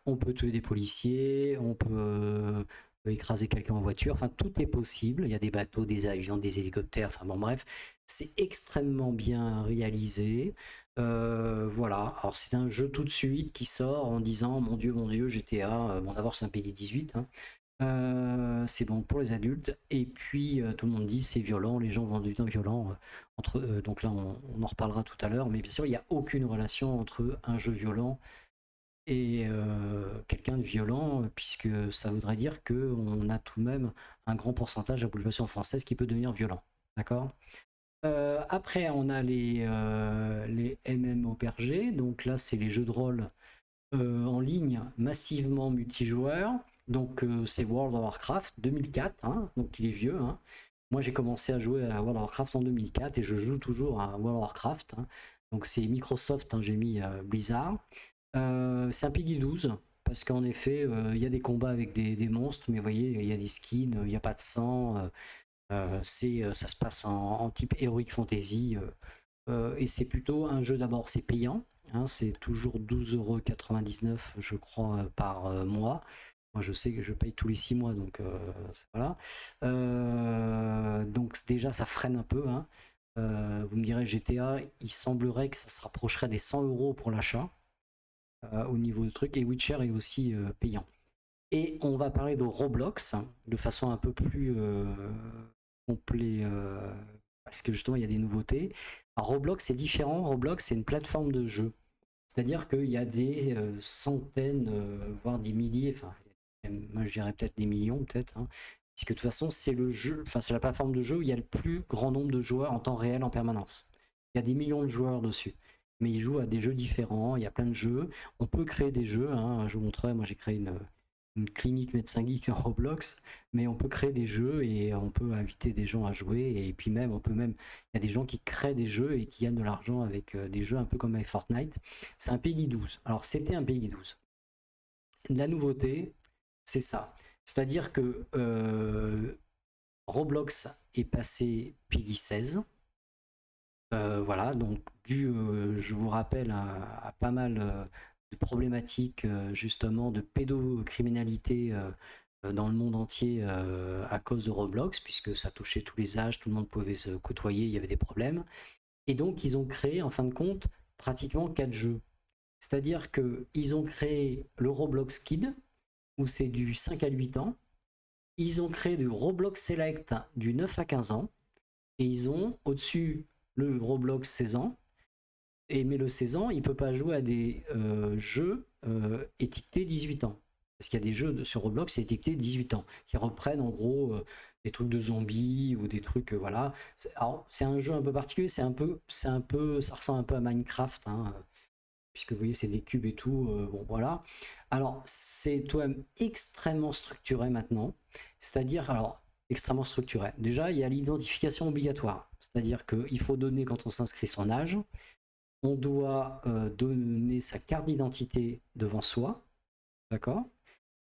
B: on peut tuer des policiers, on peut écraser quelqu'un en voiture. Enfin, tout est possible. Il y a des bateaux, des avions, des hélicoptères. Enfin bon, bref, c'est extrêmement bien réalisé. Voilà, alors c'est un jeu tout de suite qui sort en disant mon Dieu, GTA. Bon, d'abord c'est un PG-18, hein. C'est bon pour les adultes, et puis tout le monde dit c'est violent, les gens vendent du temps violent. Donc là on en reparlera tout à l'heure, mais bien sûr il n'y a aucune relation entre un jeu violent et quelqu'un de violent, puisque ça voudrait dire qu'on a tout de même un grand pourcentage de la population française qui peut devenir violent. D'accord. Après, on a les MMORPG, donc là, c'est les jeux de rôle en ligne massivement multijoueurs. Donc, c'est World of Warcraft 2004, hein, donc il est vieux, hein. Moi, j'ai commencé à jouer à World of Warcraft en 2004 et je joue toujours à World of Warcraft, hein. Donc, c'est Microsoft, hein, j'ai mis Blizzard. C'est un PEGI 12 parce qu'en effet, il y a des combats avec des monstres, mais vous voyez, il y a des skins, il n'y a pas de sang. Ça se passe en type Heroic Fantasy, et c'est plutôt un jeu, d'abord c'est payant, hein, c'est toujours 12,99 € je crois par mois. Moi je sais que je paye tous les 6 mois, donc voilà. Donc déjà ça freine un peu, hein. Vous me direz GTA, il semblerait que ça se rapprocherait des 100 € pour l'achat au niveau du truc, et Witcher est aussi payant. Et on va parler de Roblox de façon un peu plus complet, parce que justement il y a des nouveautés. Alors, Roblox c'est différent, Roblox c'est une plateforme de jeu. C'est-à-dire qu'il y a des centaines, voire des milliers, enfin moi je dirais peut-être des millions peut-être, hein, puisque de toute façon c'est le jeu, enfin c'est la plateforme de jeu où il y a le plus grand nombre de joueurs en temps réel en permanence. Il y a des millions de joueurs dessus. Mais ils jouent à des jeux différents, il y a plein de jeux. On peut créer des jeux, hein, je vous montrerai, moi j'ai créé une clinique médecin geek en Roblox, mais on peut créer des jeux et on peut inviter des gens à jouer, et puis même il y a des gens qui créent des jeux et qui gagnent de l'argent avec des jeux un peu comme avec Fortnite. C'est un PEGI 12. Alors c'était un PEGI 12. La nouveauté, c'est ça. C'est-à-dire que Roblox est passé PEGI 16. Voilà, donc je vous rappelle, à pas mal de problématiques justement de pédocriminalité dans le monde entier à cause de Roblox, puisque ça touchait tous les âges, tout le monde pouvait se côtoyer, il y avait des problèmes. Et donc ils ont créé en fin de compte pratiquement 4 jeux. C'est-à-dire qu'ils ont créé le Roblox Kid, où c'est du 5 à 8 ans. Ils ont créé du Roblox Select du 9 à 15 ans. Et ils ont au-dessus le Roblox 16 ans. Mais le 16 ans, il ne peut pas jouer à des jeux étiquetés 18 ans. Parce qu'il y a des jeux sur Roblox étiquetés 18 ans, qui reprennent en gros des trucs de zombies ou des trucs, voilà. Alors, c'est un jeu un peu particulier, ça ressemble un peu à Minecraft, hein, puisque vous voyez, c'est des cubes et tout, bon voilà. Alors, c'est tout de même extrêmement structuré maintenant, c'est-à-dire, alors, extrêmement structuré. Déjà, il y a l'identification obligatoire, c'est-à-dire qu'il faut donner, quand on s'inscrit, son âge, on doit donner sa carte d'identité devant soi, d'accord?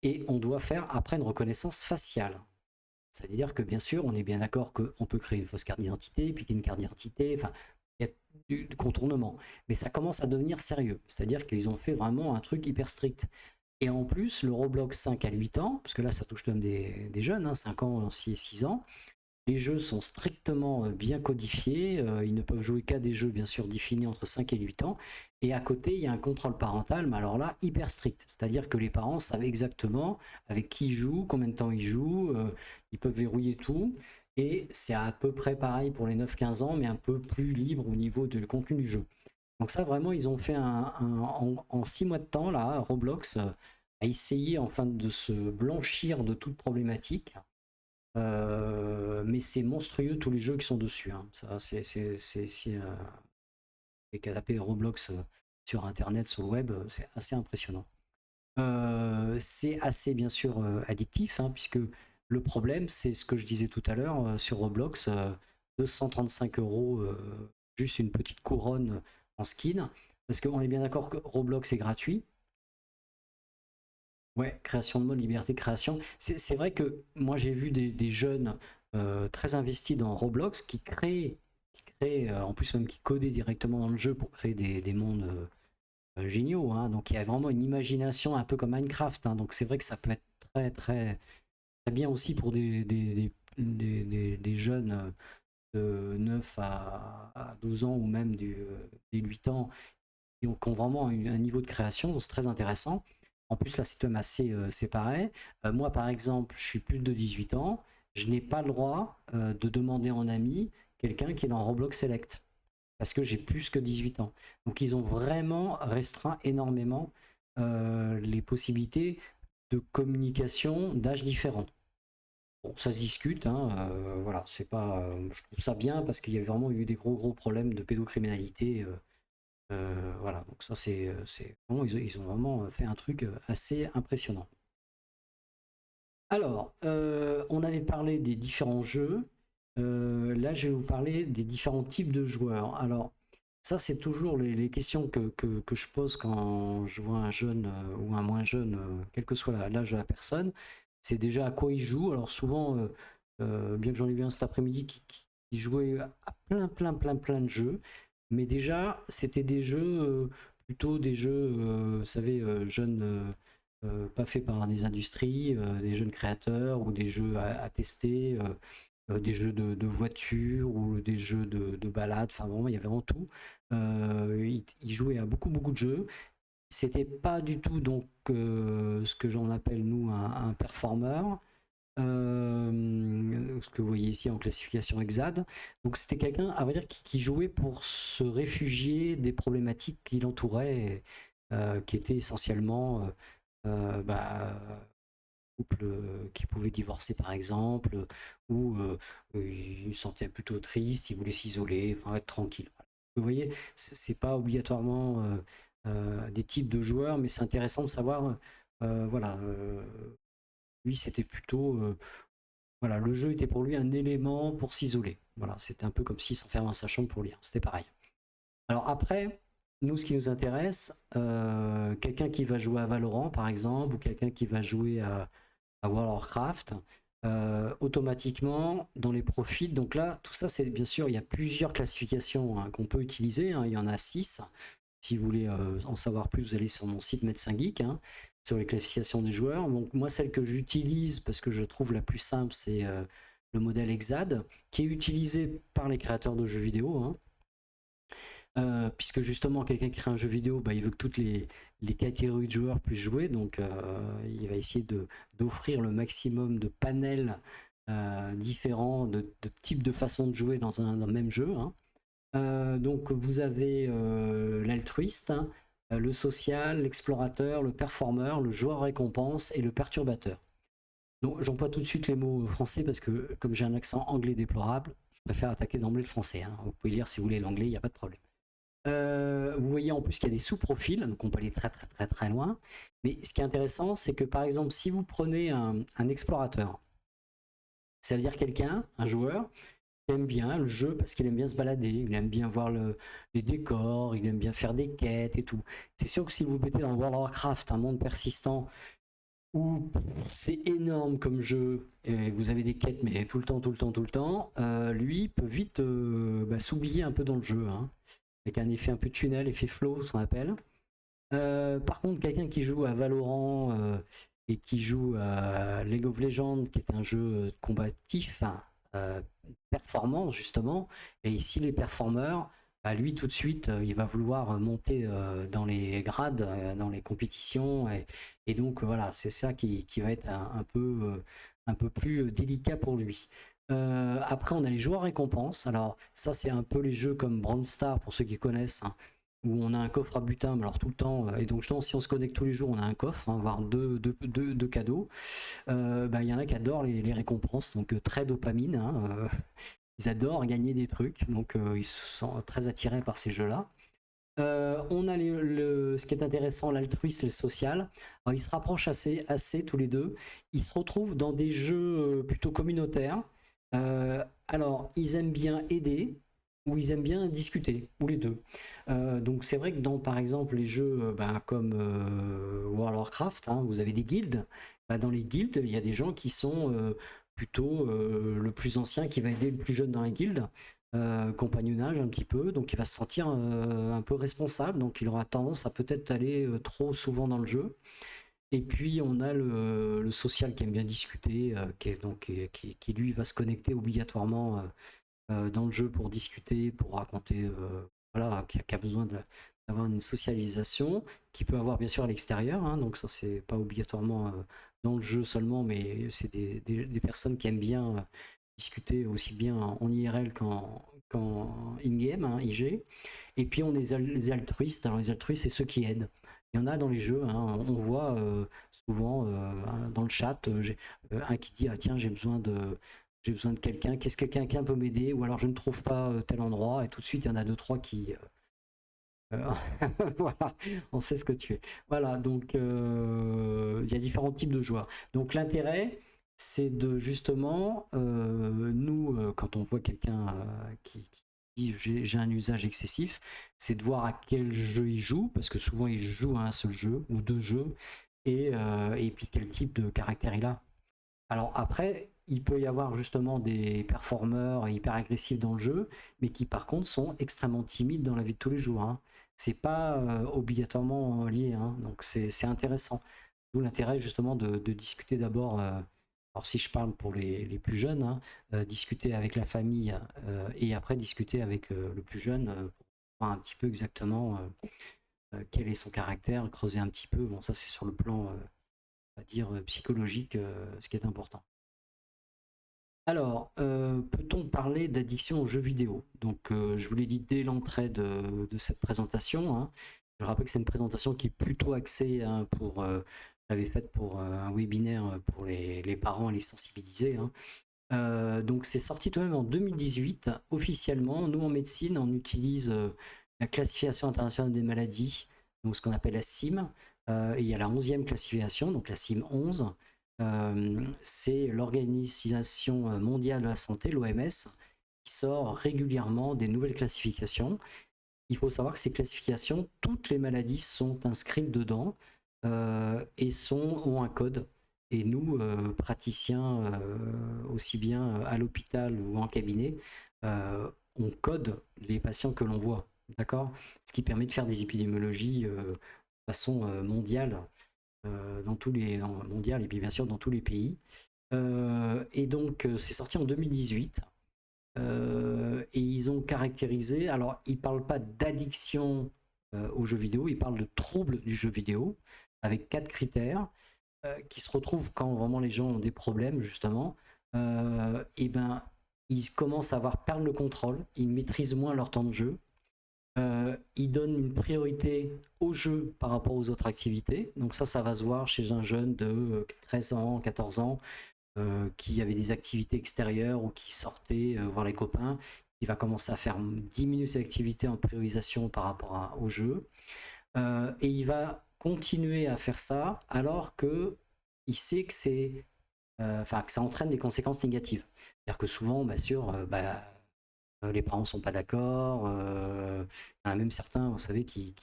B: Et on doit faire après une reconnaissance faciale. C'est-à-dire que bien sûr, on est bien d'accord qu'on peut créer une fausse carte d'identité, piquer une carte d'identité, enfin, il y a du contournement. Mais ça commence à devenir sérieux. C'est-à-dire qu'ils ont fait vraiment un truc hyper strict. Et en plus, le Roblox 5 à 8 ans, parce que là ça touche même des jeunes, hein, 5 ans, 6 ans, les jeux sont strictement bien codifiés, ils ne peuvent jouer qu'à des jeux bien sûr définis entre 5 et 8 ans, et à côté il y a un contrôle parental, mais alors là hyper strict, c'est-à-dire que les parents savent exactement avec qui ils jouent, combien de temps ils jouent, ils peuvent verrouiller tout, et c'est à peu près pareil pour les 9-15 ans, mais un peu plus libre au niveau du contenu du jeu. Donc ça vraiment ils ont fait en 6 mois de temps là, Roblox a essayé enfin de se blanchir de toute problématique. Mais c'est monstrueux tous les jeux qui sont dessus, hein. Ça, les canapés Roblox sur internet, sur le web, c'est assez impressionnant. C'est assez bien sûr addictif, hein, puisque le problème, c'est ce que je disais tout à l'heure sur Roblox, 235 €, juste une petite couronne en skin, parce qu'on est bien d'accord que Roblox est gratuit. Ouais, création de mode, liberté de création. C'est vrai que moi j'ai vu des jeunes très investis dans Roblox qui créent en plus même qui codaient directement dans le jeu pour créer des mondes géniaux, hein. Donc il y a vraiment une imagination un peu comme Minecraft, hein. Donc c'est vrai que ça peut être très très très bien aussi pour des jeunes de 9 à 12 ans ou même des 8 ans qui ont vraiment un niveau de création, donc c'est très intéressant. En plus, là, c'est assez séparé. Moi, par exemple, je suis plus de 18 ans, je n'ai pas le droit de demander en ami quelqu'un qui est dans Roblox Select, parce que j'ai plus que 18 ans. Donc, ils ont vraiment restreint énormément les possibilités de communication d'âges différents. Bon, ça se discute, hein, voilà, c'est pas, je trouve ça bien parce qu'il y a vraiment eu des gros problèmes de pédocriminalité. Voilà, donc ça c'est vraiment, ils ont vraiment fait un truc assez impressionnant. Alors, on avait parlé des différents jeux. Là, je vais vous parler des différents types de joueurs. Alors, ça, c'est toujours les questions que je pose quand je vois un jeune ou un moins jeune, quel que soit l'âge de la personne. C'est déjà à quoi il joue. Alors, souvent, bien que j'en ai vu un cet après-midi qui jouait à plein de jeux. Mais déjà, c'était des jeux, plutôt des jeux, vous savez, jeunes, pas faits par des industries, des jeunes créateurs ou des jeux à tester, des jeux de voiture ou des jeux de balade. Enfin, vraiment, il y avait vraiment tout. Il jouait à beaucoup de jeux. C'était pas du tout donc ce que j'en appelle nous un performeur. Ce que vous voyez ici en classification Exad. Donc c'était quelqu'un, à vrai dire, qui jouait pour se réfugier des problématiques qui l'entouraient, qui étaient essentiellement couple qui pouvait divorcer par exemple, ou il se sentait plutôt triste, il voulait s'isoler, enfin être tranquille. Voilà. Vous voyez, c'est pas obligatoirement des types de joueurs, mais c'est intéressant de savoir, voilà, lui c'était plutôt voilà, le jeu était pour lui un élément pour s'isoler. Voilà, c'était un peu comme s'il s'enfermait dans sa chambre pour lire. C'était pareil. Alors après, nous, ce qui nous intéresse, quelqu'un qui va jouer à Valorant, par exemple, ou quelqu'un qui va jouer à World of Warcraft, automatiquement, dans les profils, donc là, tout ça, c'est bien sûr, il y a plusieurs classifications qu'on peut utiliser. Il y en a 6. Si vous voulez en savoir plus, vous allez sur mon site Médecin Geek, sur les classifications des joueurs. Donc moi, celle que j'utilise, parce que je trouve la plus simple, c'est le modèle Exad, qui est utilisé par les créateurs de jeux vidéo. Puisque justement, quelqu'un qui crée un jeu vidéo, il veut que toutes les catégories de joueurs puissent jouer. Donc il va essayer d'offrir le maximum de panels différents, de types de façons de jouer dans un même jeu. Donc vous avez l'altruiste, le social, l'explorateur, le performeur, le joueur récompense et le perturbateur. Donc j'emploie tout de suite les mots français parce que comme j'ai un accent anglais déplorable, je préfère attaquer d'emblée le français. Vous pouvez lire si vous voulez l'anglais, il n'y a pas de problème. Vous voyez en plus qu'il y a des sous-profils, donc on peut aller très loin. Mais ce qui est intéressant, c'est que par exemple, si vous prenez un explorateur, ça veut dire quelqu'un, un joueur, aime bien le jeu parce qu'il aime bien se balader, il aime bien voir les décors, il aime bien faire des quêtes et tout. C'est sûr que si vous mettez dans World of Warcraft un monde persistant où c'est énorme comme jeu, et vous avez des quêtes mais tout le temps, lui peut vite s'oublier un peu dans le jeu, avec un effet un peu tunnel, effet flow, ce qu'on appelle. Par contre, quelqu'un qui joue à Valorant et qui joue à League of Legends, qui est un jeu combatif, performance justement, et ici les performeurs, lui tout de suite il va vouloir monter dans les grades, dans les compétitions, et donc voilà, c'est ça qui va être un peu plus délicat pour lui. Après on a les joueurs récompenses, alors ça c'est un peu les jeux comme Brawl Stars pour ceux qui connaissent, où on a un coffre à butin, alors tout le temps, et donc justement si on se connecte tous les jours on a un coffre, voire deux cadeaux. Il y en a qui adorent les récompenses, donc très dopamine, ils adorent gagner des trucs, donc ils sont très attirés par ces jeux-là. On a ce qui est intéressant, l'altruiste et le social. Alors, ils se rapprochent assez tous les deux. Ils se retrouvent dans des jeux plutôt communautaires. Alors, ils aiment bien aider ou ils aiment bien discuter, ou les deux. Donc c'est vrai que dans par exemple les jeux comme World of Warcraft, vous avez des guildes. Dans les guildes, il y a des gens qui sont plutôt le plus ancien qui va aider le plus jeune dans la guilde, compagnonnage un petit peu, donc il va se sentir un peu responsable, donc il aura tendance à peut-être aller trop souvent dans le jeu. Et puis on a le social qui aime bien discuter, qui lui va se connecter obligatoirement dans le jeu pour discuter, pour raconter, voilà, qui a besoin d'avoir une socialisation, qui peut avoir bien sûr à l'extérieur, hein, donc ça c'est pas obligatoirement dans le jeu seulement, mais c'est des personnes qui aiment bien discuter aussi bien en IRL qu'en in-game, hein, IG. Et puis on est les altruistes. Alors les altruistes, c'est ceux qui aident. Il y en a dans les jeux, hein, on voit souvent dans le chat un qui dit ah tiens j'ai besoin de quelqu'un, qu'est-ce que quelqu'un peut m'aider, ou alors je ne trouve pas tel endroit, et tout de suite il y en a deux trois qui voilà, on sait ce que tu es. Voilà, donc il y a différents types de joueurs. Donc l'intérêt, c'est de justement, nous, quand on voit quelqu'un qui dit j'ai un usage excessif, c'est de voir à quel jeu il joue, parce que souvent il joue à un seul jeu ou deux jeux, et puis quel type de caractère il a. Alors après, il peut y avoir justement des performeurs hyper agressifs dans le jeu, mais qui par contre sont extrêmement timides dans la vie de tous les jours, hein. C'est pas obligatoirement lié, hein. Donc c'est intéressant. D'où l'intérêt justement de discuter d'abord, alors si je parle pour les plus jeunes, hein, discuter avec la famille et après discuter avec le plus jeune pour voir un petit peu exactement quel est son caractère, creuser un petit peu. Bon, ça c'est sur le plan on va dire psychologique, ce qui est important. Alors, peut-on parler d'addiction aux jeux vidéo? Donc, je vous l'ai dit dès l'entrée de cette présentation, hein. Je rappelle que c'est une présentation qui est plutôt axée, hein, pour, j'avais faite pour un webinaire pour les parents et les sensibiliser, hein. Donc, c'est sorti tout de même en 2018, officiellement. Nous, en médecine, on utilise la classification internationale des maladies, donc ce qu'on appelle la CIM. Et il y a la 11e classification, donc la CIM 11. C'est l'Organisation mondiale de la santé, l'OMS, qui sort régulièrement des nouvelles classifications. Il faut savoir que ces classifications, toutes les maladies sont inscrites dedans et ont un code. Et nous, praticiens, aussi bien à l'hôpital ou en cabinet, on code les patients que l'on voit. D'accord? Ce qui permet de faire des épidémiologies de façon mondiale, mondial et puis bien sûr dans tous les pays. Et donc c'est sorti en 2018 et ils ont caractérisé, alors ils parlent pas d'addiction aux jeux vidéo, ils parlent de troubles du jeu vidéo avec 4 critères qui se retrouvent quand vraiment les gens ont des problèmes justement. Et ben ils commencent à perdre le contrôle, ils maîtrisent moins leur temps de jeu. Il donne une priorité au jeu par rapport aux autres activités. Donc ça va se voir chez un jeune de 13 ans, 14 ans, qui avait des activités extérieures ou qui sortait voir les copains. Il va commencer à faire diminuer ses activités en priorisation par rapport au jeu. Et il va continuer à faire ça alors qu'il sait que que ça entraîne des conséquences négatives. C'est-à-dire que souvent, bien sûr, les parents sont pas d'accord. Il y en a même certains, vous savez, qui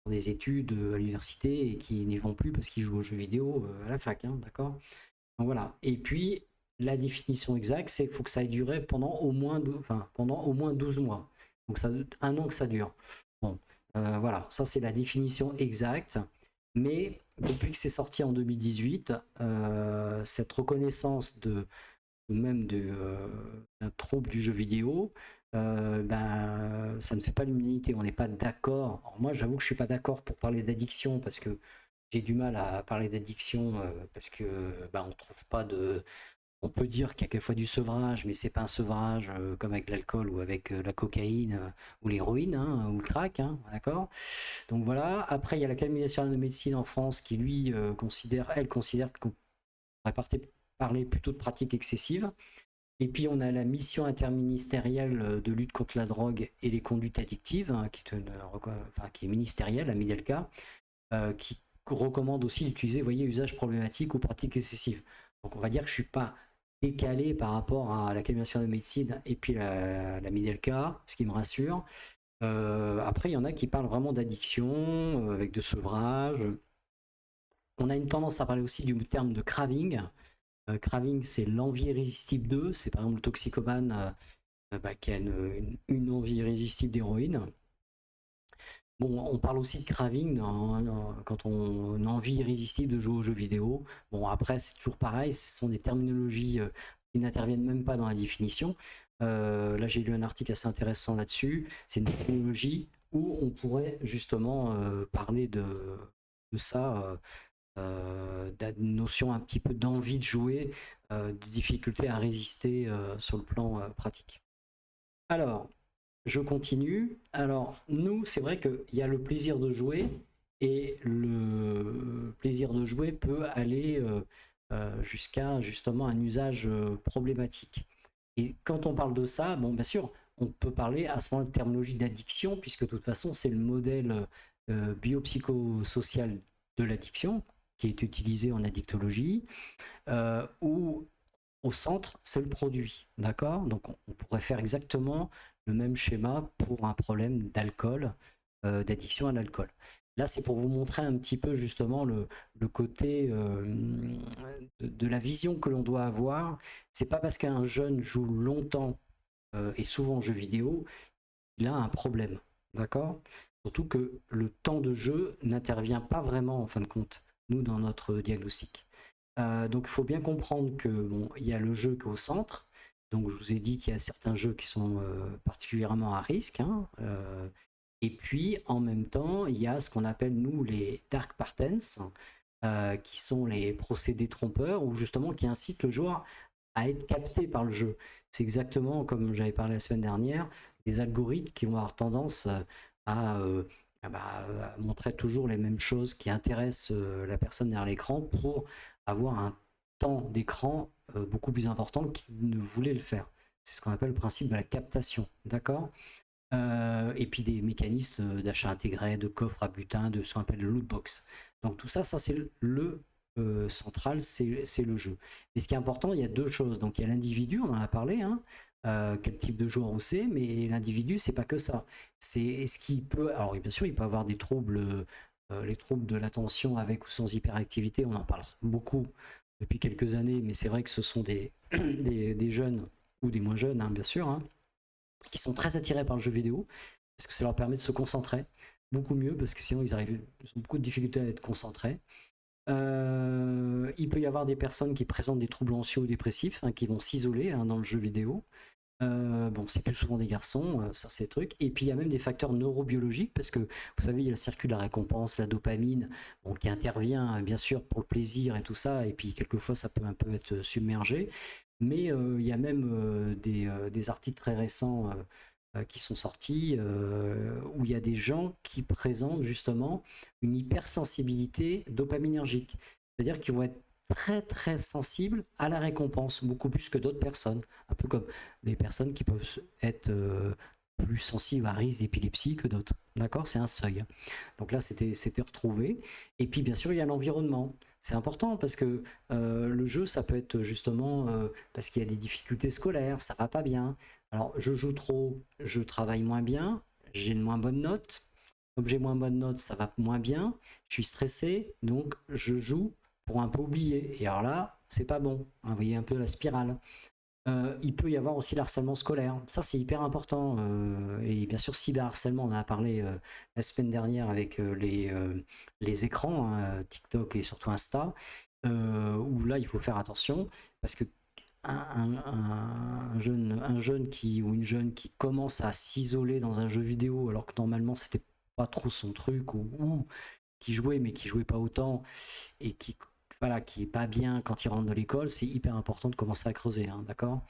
B: font des études à l'université et qui n'y vont plus parce qu'ils jouent aux jeux vidéo à la fac, hein, d'accord? Donc voilà. Et puis, la définition exacte, c'est qu'il faut que ça ait duré pendant au moins 12 mois. Donc ça, 1 an que ça dure. Bon, voilà, ça c'est la définition exacte. Mais depuis que c'est sorti en 2018, cette reconnaissance même d'un trouble du jeu vidéo, ça ne fait pas l'unanimité. On n'est pas d'accord. Alors moi, j'avoue que je suis pas d'accord pour parler d'addiction parce que j'ai du mal à parler d'addiction parce que on trouve pas de. On peut dire qu'il y a quelquefois du sevrage, mais c'est pas un sevrage comme avec l'alcool ou avec la cocaïne ou l'héroïne, hein, ou le crack, hein, d'accord. Donc voilà. Après, il y a l'Académie nationale de médecine en France qui lui considère qu'on pourrait parler plutôt de pratiques excessives. Et puis on a la mission interministérielle de lutte contre la drogue et les conduites addictives, hein, qui est ministérielle, la Midelca, qui recommande aussi d'utiliser, usage problématique ou pratiques excessives. Donc on va dire que je suis pas décalé par rapport à l'Académie nationale de médecine et puis la Midelca, ce qui me rassure. Après, il y en a qui parlent vraiment d'addiction, avec de sevrage. On a une tendance à parler aussi du terme de craving. Craving, c'est l'envie irrésistible 2. C'est par exemple le toxicomane qui a une envie irrésistible d'héroïne. Bon, on parle aussi de craving quand on a une envie irrésistible de jouer aux jeux vidéo. Bon, après, c'est toujours pareil, ce sont des terminologies qui n'interviennent même pas dans la définition. Là, j'ai lu un article assez intéressant là-dessus. C'est une technologie où on pourrait justement parler de ça, de la notion un petit peu d'envie de jouer, de difficulté à résister sur le plan pratique. Alors, je continue. Alors, nous, c'est vrai qu'il y a le plaisir de jouer et le plaisir de jouer peut aller jusqu'à justement un usage problématique. Et quand on parle de ça, bon, bien sûr, on peut parler à ce moment de terminologie d'addiction, puisque de toute façon, c'est le modèle biopsychosocial de l'addiction qui est utilisé en addictologie, où au centre, c'est le produit, d'accord? Donc on pourrait faire exactement le même schéma pour un problème d'alcool, d'addiction à l'alcool. Là, c'est pour vous montrer un petit peu justement le côté de la vision que l'on doit avoir. C'est pas parce qu'un jeune joue longtemps et souvent aux jeux vidéo, il a un problème, d'accord? Surtout que le temps de jeu n'intervient pas vraiment en fin de compte, nous, dans notre diagnostic. Donc il faut bien comprendre que bon, il y a le jeu qui est au centre. Donc je vous ai dit qu'il y a certains jeux qui sont particulièrement à risque, hein, et puis en même temps, il y a ce qu'on appelle nous les dark patterns, qui sont les procédés trompeurs, ou justement qui incitent le joueur à être capté par le jeu. C'est exactement comme j'avais parlé la semaine dernière, des algorithmes qui vont avoir tendance à, à montrer toujours les mêmes choses qui intéressent la personne derrière l'écran pour avoir un temps d'écran beaucoup plus important qu'il ne voulait le faire. C'est ce qu'on appelle le principe de la captation, d'accord? Et puis des mécanismes d'achat intégré, de coffre à butin, de ce qu'on appelle le loot box. Donc tout ça, c'est le central, c'est le jeu. Mais ce qui est important, il y a deux choses. Donc il y a l'individu, on en a parlé, hein, quel type de joueur on sait, mais l'individu, c'est pas que ça. C'est ce qui peut. Alors bien sûr, il peut avoir des troubles, les troubles de l'attention avec ou sans hyperactivité, on en parle beaucoup depuis quelques années, mais c'est vrai que ce sont des jeunes ou des moins jeunes, hein, bien sûr, hein, qui sont très attirés par le jeu vidéo, parce que ça leur permet de se concentrer beaucoup mieux, parce que sinon ils ont beaucoup de difficultés à être concentrés. Il peut y avoir des personnes qui présentent des troubles anxieux ou dépressifs, hein, qui vont s'isoler, hein, dans le jeu vidéo. Bon, c'est plus souvent des garçons, ça c'est le truc. Et puis il y a même des facteurs neurobiologiques, parce que vous savez, il y a le circuit de la récompense, la dopamine, bon, qui intervient bien sûr pour le plaisir et tout ça, et puis quelquefois ça peut un peu être submergé. Mais il y a même des articles très récents qui sont sortis où il y a des gens qui présentent justement une hypersensibilité dopaminergique. C'est-à-dire qu'ils vont être très très sensibles à la récompense, beaucoup plus que d'autres personnes. Un peu comme les personnes qui peuvent être plus sensibles à risque d'épilepsie que d'autres. D'accord? C'est un seuil. Donc là, c'était retrouvé. Et puis, bien sûr, il y a l'environnement. C'est important parce que le jeu, ça peut être justement parce qu'il y a des difficultés scolaires, ça va pas bien. Alors, je joue trop, je travaille moins bien, j'ai une moins bonne note. Comme j'ai moins bonne note, ça va moins bien. Je suis stressé, donc je joue pour un peu oublier. Et alors là, c'est pas bon. Vous voyez un peu la spirale. Il peut y avoir aussi l'harcèlement scolaire. Ça, c'est hyper important. Et bien sûr, cyberharcèlement, on en a parlé la semaine dernière avec les écrans, hein, TikTok et surtout Insta, où là, il faut faire attention parce que un jeune qui, ou une jeune qui commence à s'isoler dans un jeu vidéo alors que normalement, c'était pas trop son truc, ou qui jouait mais qui jouait pas autant et qui voilà, qui est pas bien quand il rentre de l'école, c'est hyper important de commencer à creuser, hein, d'accord?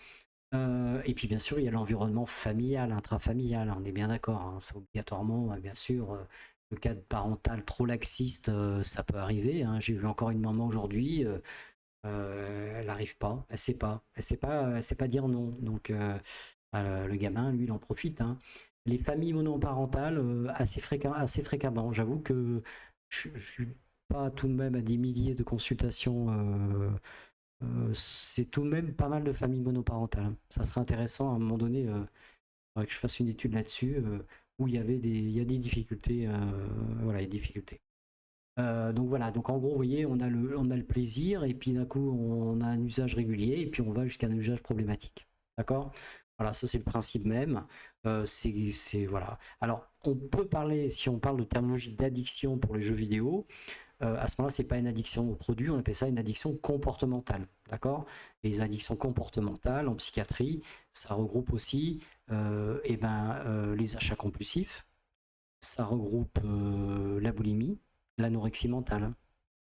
B: Et puis bien sûr, il y a l'environnement familial, intrafamilial, on est bien d'accord, hein, c'est obligatoirement, bien sûr, le cadre parental trop laxiste, ça peut arriver, hein. J'ai vu encore une maman aujourd'hui, elle n'arrive pas, elle sait pas dire non, donc le gamin, lui, il en profite, hein. Les familles monoparentales, assez fréquemment, j'avoue que je suis pas tout de même à des milliers de consultations. C'est tout de même pas mal de familles monoparentales, hein. Ça serait intéressant à un moment donné, faudrait que je fasse une étude là-dessus, où il y a des difficultés, voilà, il y a des difficultés. Donc voilà, donc en gros, vous voyez, on a le plaisir, et puis d'un coup, on a un usage régulier, et puis on va jusqu'à un usage problématique. D'accord? Voilà, ça c'est le principe même. Voilà. Alors, on peut parler, si on parle de terminologie d'addiction pour les jeux vidéo, à ce moment-là, c'est pas une addiction au produit, on appelle ça une addiction comportementale, d'accord? Et les addictions comportementales en psychiatrie, ça regroupe aussi les achats compulsifs, ça regroupe la boulimie, l'anorexie mentale,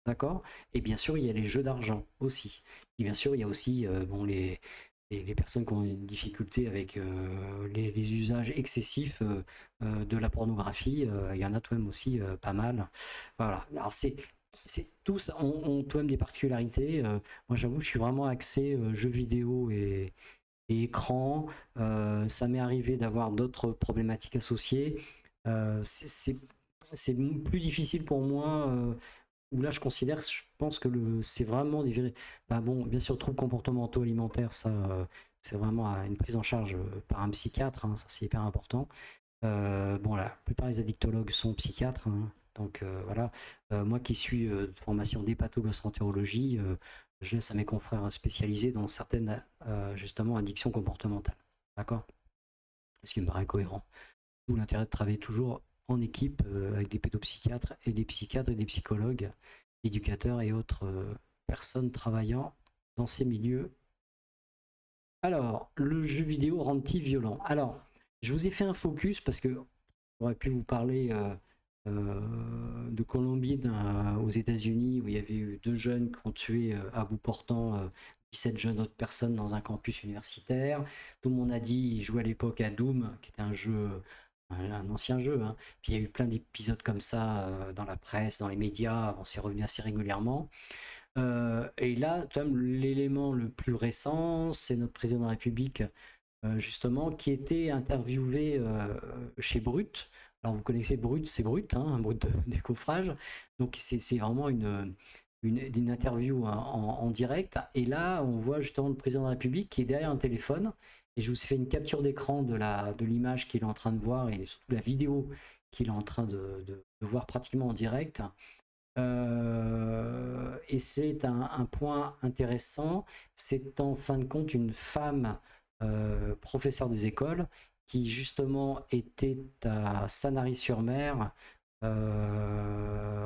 B: d'accord? Et bien sûr, il y a les jeux d'argent aussi. Et bien sûr, il y a aussi les personnes qui ont une difficulté avec les usages excessifs de la pornographie. Il y en a tout de même aussi pas mal. Voilà. Alors c'est tous ont tout de même des particularités. Moi, j'avoue, je suis vraiment axé jeux vidéo et écran. Ça m'est arrivé d'avoir d'autres problématiques associées. C'est plus difficile pour moi. Où là, je pense que c'est vraiment des. Bah bon, bien sûr, troubles comportementaux alimentaires, ça, c'est vraiment une prise en charge par un psychiatre, hein, ça c'est hyper important. Bon, la plupart des addictologues sont psychiatres, hein, donc voilà. Moi qui suis de formation d'hépatogastroentérologie, je laisse à mes confrères spécialisés dans certaines, justement, addictions comportementales. D'accord? Ce qui me paraît cohérent. D'où l'intérêt de travailler toujours en équipe avec des pédopsychiatres et des psychologues, éducateurs et autres personnes travaillant dans ces milieux. Alors, le jeu vidéo rend-il violent? Alors, je vous ai fait un focus parce que j'aurais pu vous parler de Colombine aux États-Unis où il y avait eu 2 jeunes qui ont tué à bout portant 17 jeunes autres personnes dans un campus universitaire. Tout le monde a dit, il jouait à l'époque à Doom, qui était un ancien jeu, hein. Puis il y a eu plein d'épisodes comme ça dans la presse, dans les médias, on s'est revenu assez régulièrement. Et là, l'élément le plus récent, c'est notre président de la République, justement, qui était interviewé chez Brut. Alors vous connaissez Brut, c'est Brut, hein, un Brut de décoffrage. Donc c'est vraiment une interview en direct. Et là, on voit justement le président de la République qui est derrière un téléphone. Et je vous ai fait une capture d'écran de l'image qu'il est en train de voir et surtout la vidéo qu'il est en train de voir pratiquement en direct. Et c'est un point intéressant. C'est en fin de compte une femme professeure des écoles qui justement était à Sanary-sur-Mer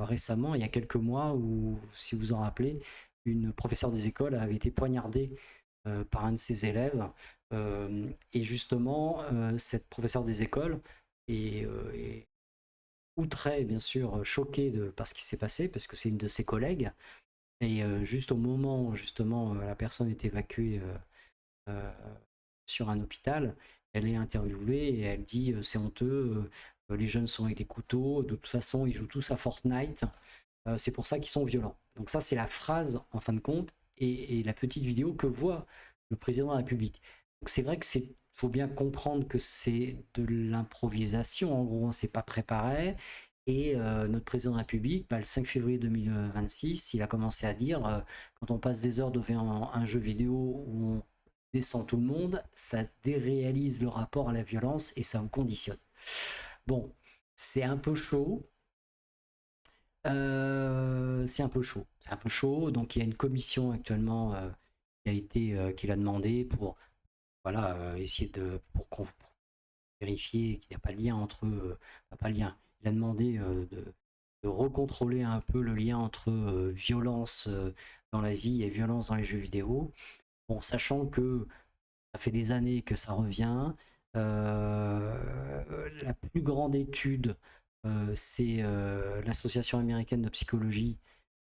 B: récemment, il y a quelques mois, où, si vous en rappelez, une professeure des écoles avait été poignardée par un de ses élèves. Et justement, cette professeure des écoles est outrée, bien sûr, choquée par ce qui s'est passé, parce que c'est une de ses collègues. Et juste au moment où justement la personne est évacuée sur un hôpital, elle est interviewée et elle dit c'est honteux, les jeunes sont avec des couteaux, de toute façon ils jouent tous à Fortnite, c'est pour ça qu'ils sont violents. Donc ça c'est la phrase en fin de compte et la petite vidéo que voit le président de la République. Donc c'est vrai que faut bien comprendre que c'est de l'improvisation, en gros, c'est pas préparé. Et notre président de la République, le 5 février 2026, il a commencé à dire quand on passe des heures devant un jeu vidéo où on descend tout le monde, ça déréalise le rapport à la violence et ça vous conditionne. Bon, c'est un peu chaud. C'est un peu chaud. Donc il y a une commission actuellement qu'il a demandé pour essayer pour vérifier qu'il n'y a pas de lien entre eux. Pas de lien. Il a demandé de recontrôler un peu le lien entre violence dans la vie et violence dans les jeux vidéo. Bon, sachant que ça fait des années que ça revient. La plus grande étude, c'est l'Association américaine de psychologie,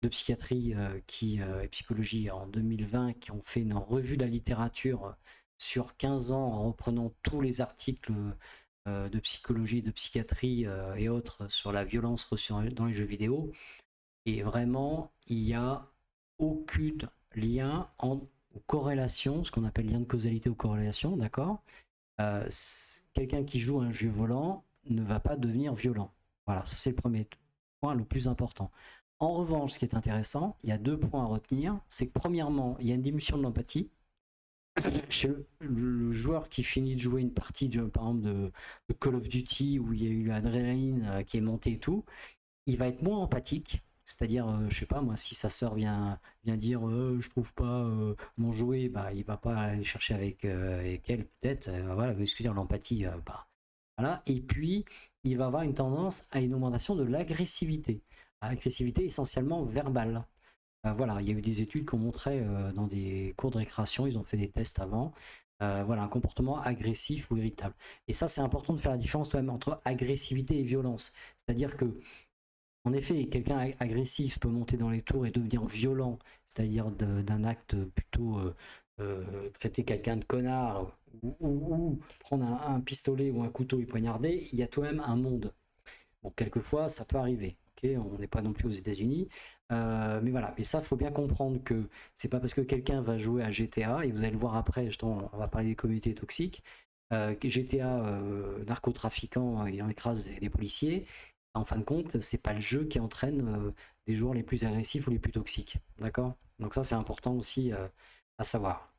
B: de psychiatrie et psychologie en 2020, qui ont fait une revue de la littérature sur 15 ans en reprenant tous les articles de psychologie, de psychiatrie et autres sur la violence reçue dans les jeux vidéo. Et vraiment, il n'y a aucun lien en corrélation, ce qu'on appelle lien de causalité ou corrélation, d'accord? Quelqu'un qui joue un jeu volant ne va pas devenir violent. Voilà, ça c'est le premier point, le plus important. En revanche, ce qui est intéressant, il y a 2 points à retenir. C'est que premièrement, il y a une diminution de l'empathie. Chez le joueur qui finit de jouer une partie, par exemple, de Call of Duty, où il y a eu l'adrénaline qui est montée et tout, il va être moins empathique. C'est-à-dire, je sais pas moi, si sa sœur vient dire je trouve pas mon jouet, bah il va pas aller chercher avec elle peut-être, voilà, excusez l'empathie, voilà. Et puis il va avoir une tendance à une augmentation de l'agressivité. Agressivité essentiellement verbale. Voilà, il y a eu des études qu'on montrait dans des cours de récréation, ils ont fait des tests avant. Voilà, un comportement agressif ou irritable. Et ça, c'est important de faire la différence quand même entre agressivité et violence. C'est-à-dire que, en effet, quelqu'un agressif peut monter dans les tours et devenir violent, c'est-à-dire d'un acte plutôt traiter quelqu'un de connard ou prendre un pistolet ou un couteau et poignarder. Il y a tout de même un monde. Bon, quelquefois, ça peut arriver. Okay, on n'est pas non plus aux États-Unis, mais voilà. Mais ça, il faut bien comprendre que c'est pas parce que quelqu'un va jouer à GTA, et vous allez le voir après, justement, on va parler des communautés toxiques. GTA, narcotrafiquant, il en écrase des policiers. En fin de compte, c'est pas le jeu qui entraîne des joueurs les plus agressifs ou les plus toxiques. D'accord? Donc ça, c'est important aussi à savoir.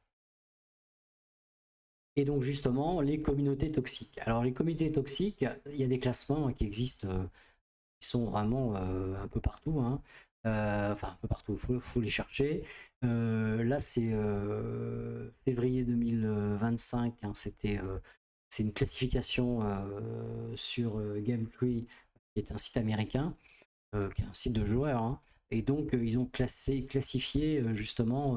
B: Et donc justement, les communautés toxiques. Alors les communautés toxiques, il y a des classements qui existent, qui sont vraiment un peu partout, hein. Enfin un peu partout, faut les chercher. Là c'est février 2025, hein, c'est une classification sur Gametree, qui est un site américain, qui est un site de joueurs, hein. Et donc ils ont classifié justement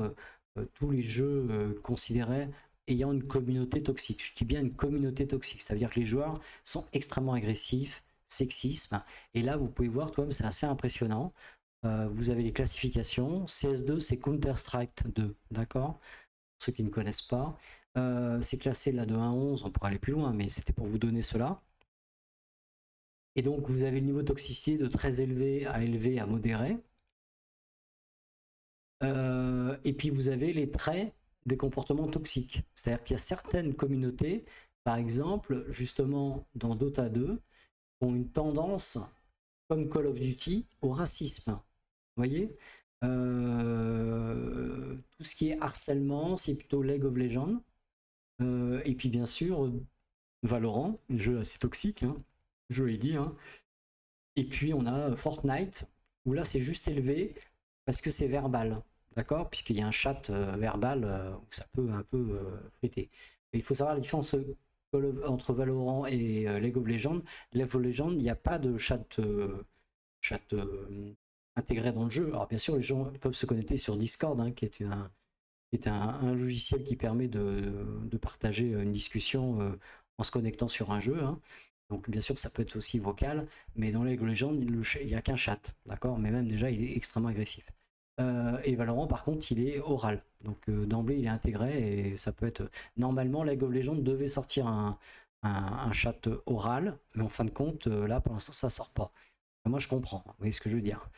B: tous les jeux considérés ayant une communauté toxique. Je dis bien une communauté toxique, c'est-à-dire que les joueurs sont extrêmement agressifs, sexisme. Et là, vous pouvez voir, toi-même, c'est assez impressionnant. Vous avez les classifications. CS2, c'est Counter-Strike 2, d'accord? Pour ceux qui ne connaissent pas. C'est classé là de 1 à 11, on pourrait aller plus loin, mais c'était pour vous donner cela. Et donc, vous avez le niveau de toxicité de très élevé à modéré. Et puis, vous avez les traits des comportements toxiques. C'est-à-dire qu'il y a certaines communautés, par exemple, justement, dans Dota 2, ont une tendance, comme Call of Duty, au racisme. Vous voyez, tout ce qui est harcèlement, c'est plutôt League of Legends. Et puis bien sûr, Valorant, un jeu assez toxique, hein, je l'ai dit. Hein. Et puis on a Fortnite, où là c'est juste élevé parce que c'est verbal. D'accord? Puisqu'il y a un chat verbal où ça peut un peu friter. Mais il faut savoir la différence entre Valorant et League of Legends. League of Legends, il n'y a pas de chat intégré dans le jeu. Alors bien sûr, les gens peuvent se connecter sur Discord, hein, qui est un logiciel qui permet de partager une discussion en se connectant sur un jeu. Hein. Donc bien sûr, ça peut être aussi vocal, mais dans League of Legends, il n'y a qu'un chat, d'accord? Mais même déjà, il est extrêmement agressif. Et Valorant, par contre, il est oral. Donc d'emblée, il est intégré et ça peut être. Normalement, League of Legends devait sortir un chat oral, mais en fin de compte, là, pour l'instant, ça sort pas. Moi, je comprends, vous voyez ce que je veux dire.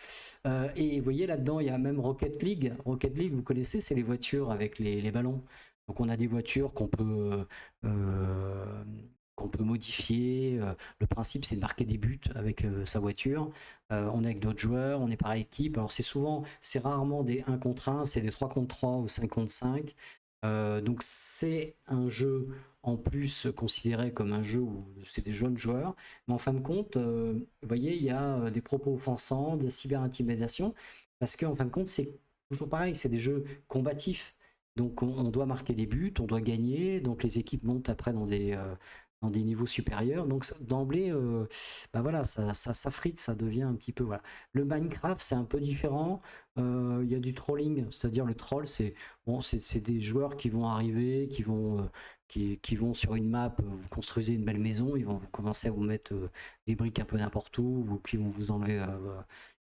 B: Et vous voyez, là-dedans, il y a même Rocket League. Rocket League, vous connaissez, c'est les voitures avec les ballons. Donc on a des voitures qu'on peut modifier. Le principe, c'est de marquer des buts avec sa voiture. On est avec d'autres joueurs, on est par équipe. Alors c'est rarement des 1 contre 1, c'est des 3 contre 3 ou 5 contre 5. Donc c'est un jeu en plus considéré comme un jeu où c'est des jeunes joueurs. Mais en fin de compte, vous voyez, il y a des propos offensants, de la cyber-intimidation. Parce qu'en fin de compte, c'est toujours pareil, c'est des jeux combatifs. Donc on doit marquer des buts, on doit gagner. Donc les équipes montent après dans des niveaux supérieurs. Donc d'emblée, bah voilà, ça frite, ça devient un petit peu. Voilà. Le Minecraft, c'est un peu différent. Il y a du trolling, c'est-à-dire le troll, c'est bon, c'est des joueurs qui vont arriver, qui vont sur une map, vous construisez une belle maison, ils vont vous commencer à vous mettre des briques un peu n'importe où, ou qui vont vous enlever.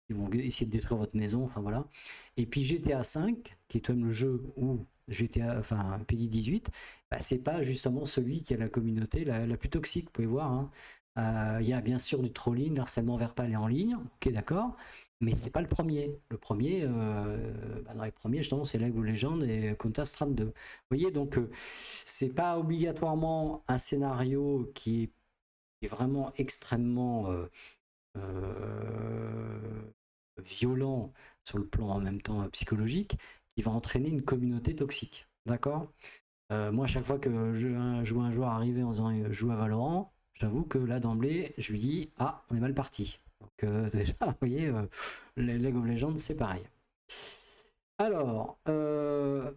B: Ils vont essayer de détruire votre maison, enfin voilà. Et puis GTA 5, qui est quand même le jeu où GTA, enfin PEGI 18, bah, c'est pas justement celui qui a la communauté la plus toxique, vous pouvez voir. Hein. Il y a bien sûr du trolling, harcèlement verbal et en ligne, ok d'accord, mais c'est pas le premier. Le premier, dans les premiers justement, c'est League of Legends et Counter-Strike 2. Vous voyez, donc c'est pas obligatoirement un scénario qui est vraiment extrêmement violent sur le plan en même temps psychologique, qui va entraîner une communauté toxique. D'accord? Moi, à chaque fois que je vois un joueur arriver en disant joue à Valorant, j'avoue que là d'emblée, je lui dis ah, on est mal parti. Donc déjà, vous voyez, League of Legends, c'est pareil. Alors,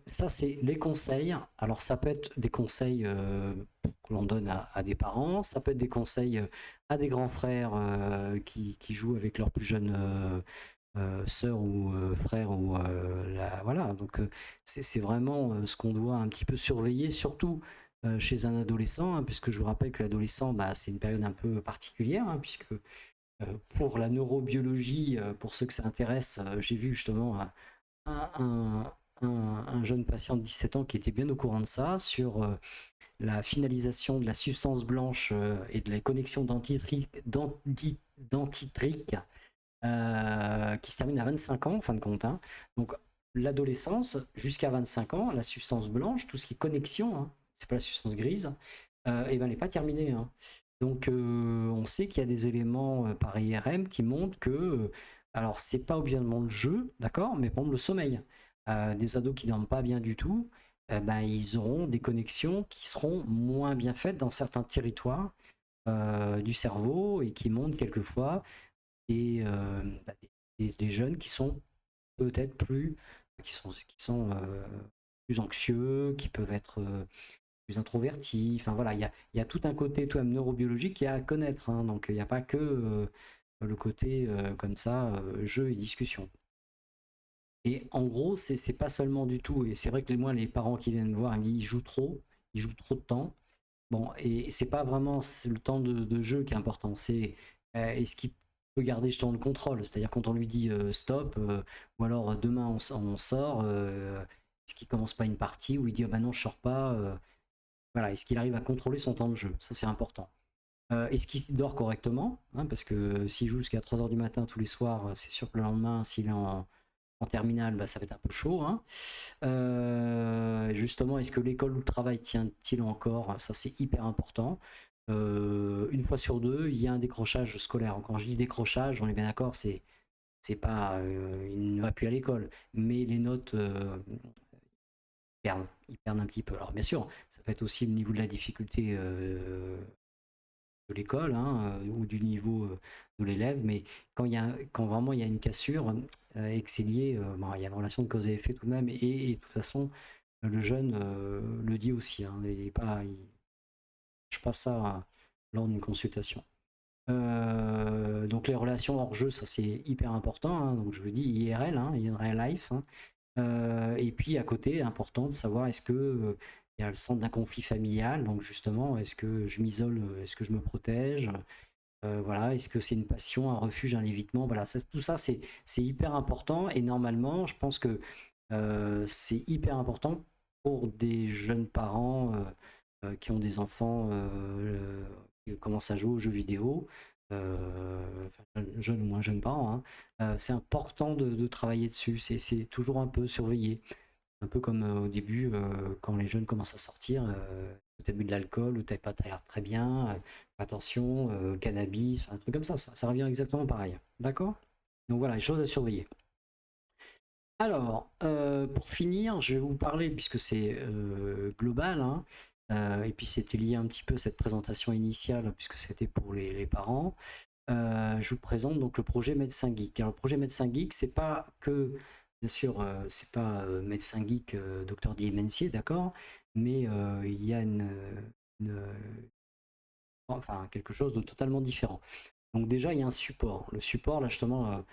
B: ça c'est les conseils. Alors ça peut être des conseils que l'on donne à des parents, ça peut être des conseils à des grands frères qui jouent avec leurs plus jeunes sœurs ou frères ou voilà. Donc c'est vraiment ce qu'on doit un petit peu surveiller, surtout chez un adolescent, hein, puisque je vous rappelle que l'adolescent, bah, c'est une période un peu particulière, hein, puisque pour la neurobiologie, pour ceux que ça intéresse, j'ai vu justement un, un jeune patient de 17 ans qui était bien au courant de ça, sur la finalisation de la substance blanche et de la connexion dentitrique qui se termine à 25 ans en fin de compte, hein. Donc l'adolescence jusqu'à 25 ans, la substance blanche, tout ce qui est connexion, hein, c'est pas la substance grise, et ben elle n'est pas terminée, hein. Donc on sait qu'il y a des éléments par IRM qui montrent que, alors c'est pas obligatoirement le jeu, d'accord, mais par exemple le sommeil. Des ados qui dorment pas bien du tout, ben, ils auront des connexions qui seront moins bien faites dans certains territoires du cerveau et qui montrent quelquefois des, bah, des jeunes qui sont peut-être plus anxieux, qui peuvent être plus introvertis. Enfin voilà, il y a tout un côté tout même neurobiologique qui a à connaître, hein. Donc il n'y a pas que le côté comme ça, jeu et discussion. Et en gros, c'est pas seulement du tout, et c'est vrai que moi, les parents qui viennent me voir, ils me disent ils jouent trop de temps. Bon, et c'est pas vraiment le temps de jeu qui est important, c'est est-ce qu'il peut garder justement le contrôle, c'est-à-dire quand on lui dit stop, ou alors demain on sort, est-ce qu'il commence pas une partie, ou il dit ah bah non je sors pas, voilà, est-ce qu'il arrive à contrôler son temps de jeu, ça c'est important. Est-ce qu'il dort correctement, hein, parce que s'il joue jusqu'à 3 heures du matin tous les soirs, c'est sûr que le lendemain, s'il est en terminale, bah, ça va être un peu chaud, hein. Justement, est-ce que l'école ou le travail tient-il encore? Ça, c'est hyper important. Une fois sur deux, il y a un décrochage scolaire. Quand je dis décrochage, on est bien d'accord, c'est pas il ne va plus à l'école, mais les notes ils perdent un petit peu. Alors bien sûr, ça peut être aussi le niveau de la difficulté de l'école, hein, ou du niveau de l'élève, mais quand vraiment il y a une cassure et que c'est lié, bon, il y a une relation de cause et effet tout de même, et de toute façon, le jeune le dit aussi, hein, je passe ça lors d'une consultation. Donc les relations hors jeu, ça c'est hyper important, hein, donc je vous dis IRL, hein, in real life, hein. Et puis à côté, important de savoir est-ce que il y a le centre d'un conflit familial, donc justement, est-ce que je m'isole, est-ce que je me protège, voilà, est-ce que c'est une passion, un refuge, un évitement, voilà, tout ça c'est hyper important, et normalement, je pense que c'est hyper important pour des jeunes parents qui ont des enfants qui commencent à jouer aux jeux vidéo, jeunes ou moins jeunes parents, hein. C'est important de travailler dessus, c'est toujours un peu surveillé. Un peu comme au début, quand les jeunes commencent à sortir, tu as bu de l'alcool ou tu pas l'air très bien, attention, cannabis, enfin un truc comme ça revient exactement pareil. D'accord? Donc voilà, les choses à surveiller. Alors, pour finir, je vais vous parler, puisque c'est global, hein, et puis c'était lié un petit peu à cette présentation initiale, puisque c'était pour les parents. Je vous présente donc le projet Médecin Geek. Alors, le projet Médecin Geek, c'est pas que, bien sûr, c'est pas Médecin Geek, Docteur Dimencier, d'accord, mais il y a une- enfin, quelque chose de totalement différent. Donc déjà, il y a un support. Le support, là, justement,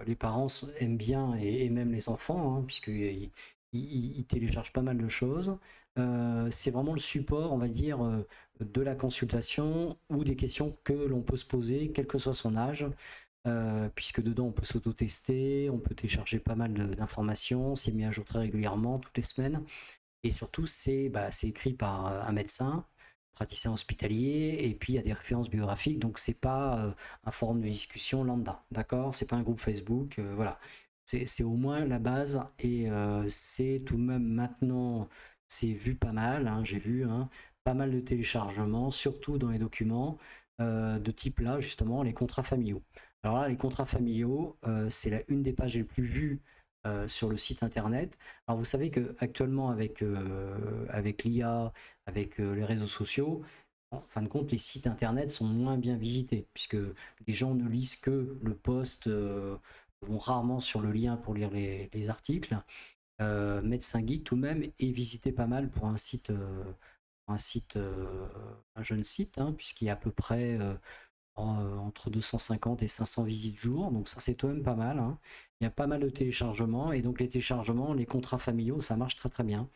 B: les parents aiment bien, et même les enfants, hein, puisqu'ils ils téléchargent pas mal de choses. C'est vraiment le support, on va dire, de la consultation ou des questions que l'on peut se poser, quel que soit son âge, puisque dedans, on peut s'auto-tester, on peut télécharger pas mal d'informations, c'est mis à jour très régulièrement, toutes les semaines. Et surtout, c'est écrit par un médecin, praticien hospitalier, et puis il y a des références biographiques, donc c'est pas un forum de discussion lambda, d'accord? C'est pas un groupe Facebook, voilà. C'est au moins la base, et c'est tout de même maintenant, c'est vu pas mal, hein, j'ai vu, hein, pas mal de téléchargements, surtout dans les documents de type là, justement, les contrats familiaux. Alors là, les contrats familiaux, c'est une des pages les plus vues sur le site internet. Alors vous savez qu'actuellement avec l'IA, avec les réseaux sociaux, en fin de compte, les sites internet sont moins bien visités, puisque les gens ne lisent que le post vont rarement sur le lien pour lire les articles. Médecin Geek tout de même est visité pas mal pour un site, un jeune site, hein, puisqu'il y a à peu près entre 250 et 500 visites jour, donc ça c'est tout de même pas mal, hein. Il y a pas mal de téléchargements, et donc les téléchargements, les contrats familiaux, ça marche très très bien.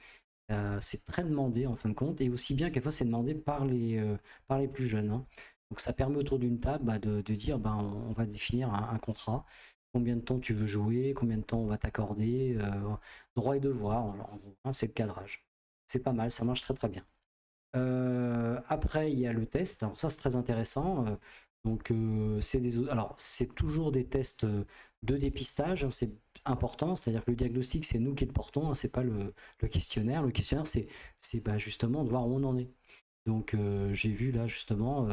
B: C'est très demandé en fin de compte, et aussi bien quelquefois c'est demandé par les plus jeunes, hein. Donc ça permet autour d'une table de dire on va définir un contrat, combien de temps tu veux jouer, combien de temps on va t'accorder, droit et devoir, en gros, hein, c'est le cadrage. C'est pas mal, ça marche très très bien. Après il y a le test, alors ça c'est très intéressant. Donc c'est toujours des tests de dépistage, hein, c'est important, c'est-à-dire que le diagnostic c'est nous qui le portons, hein, c'est pas le questionnaire. Le questionnaire c'est justement de voir où on en est. Donc j'ai vu là justement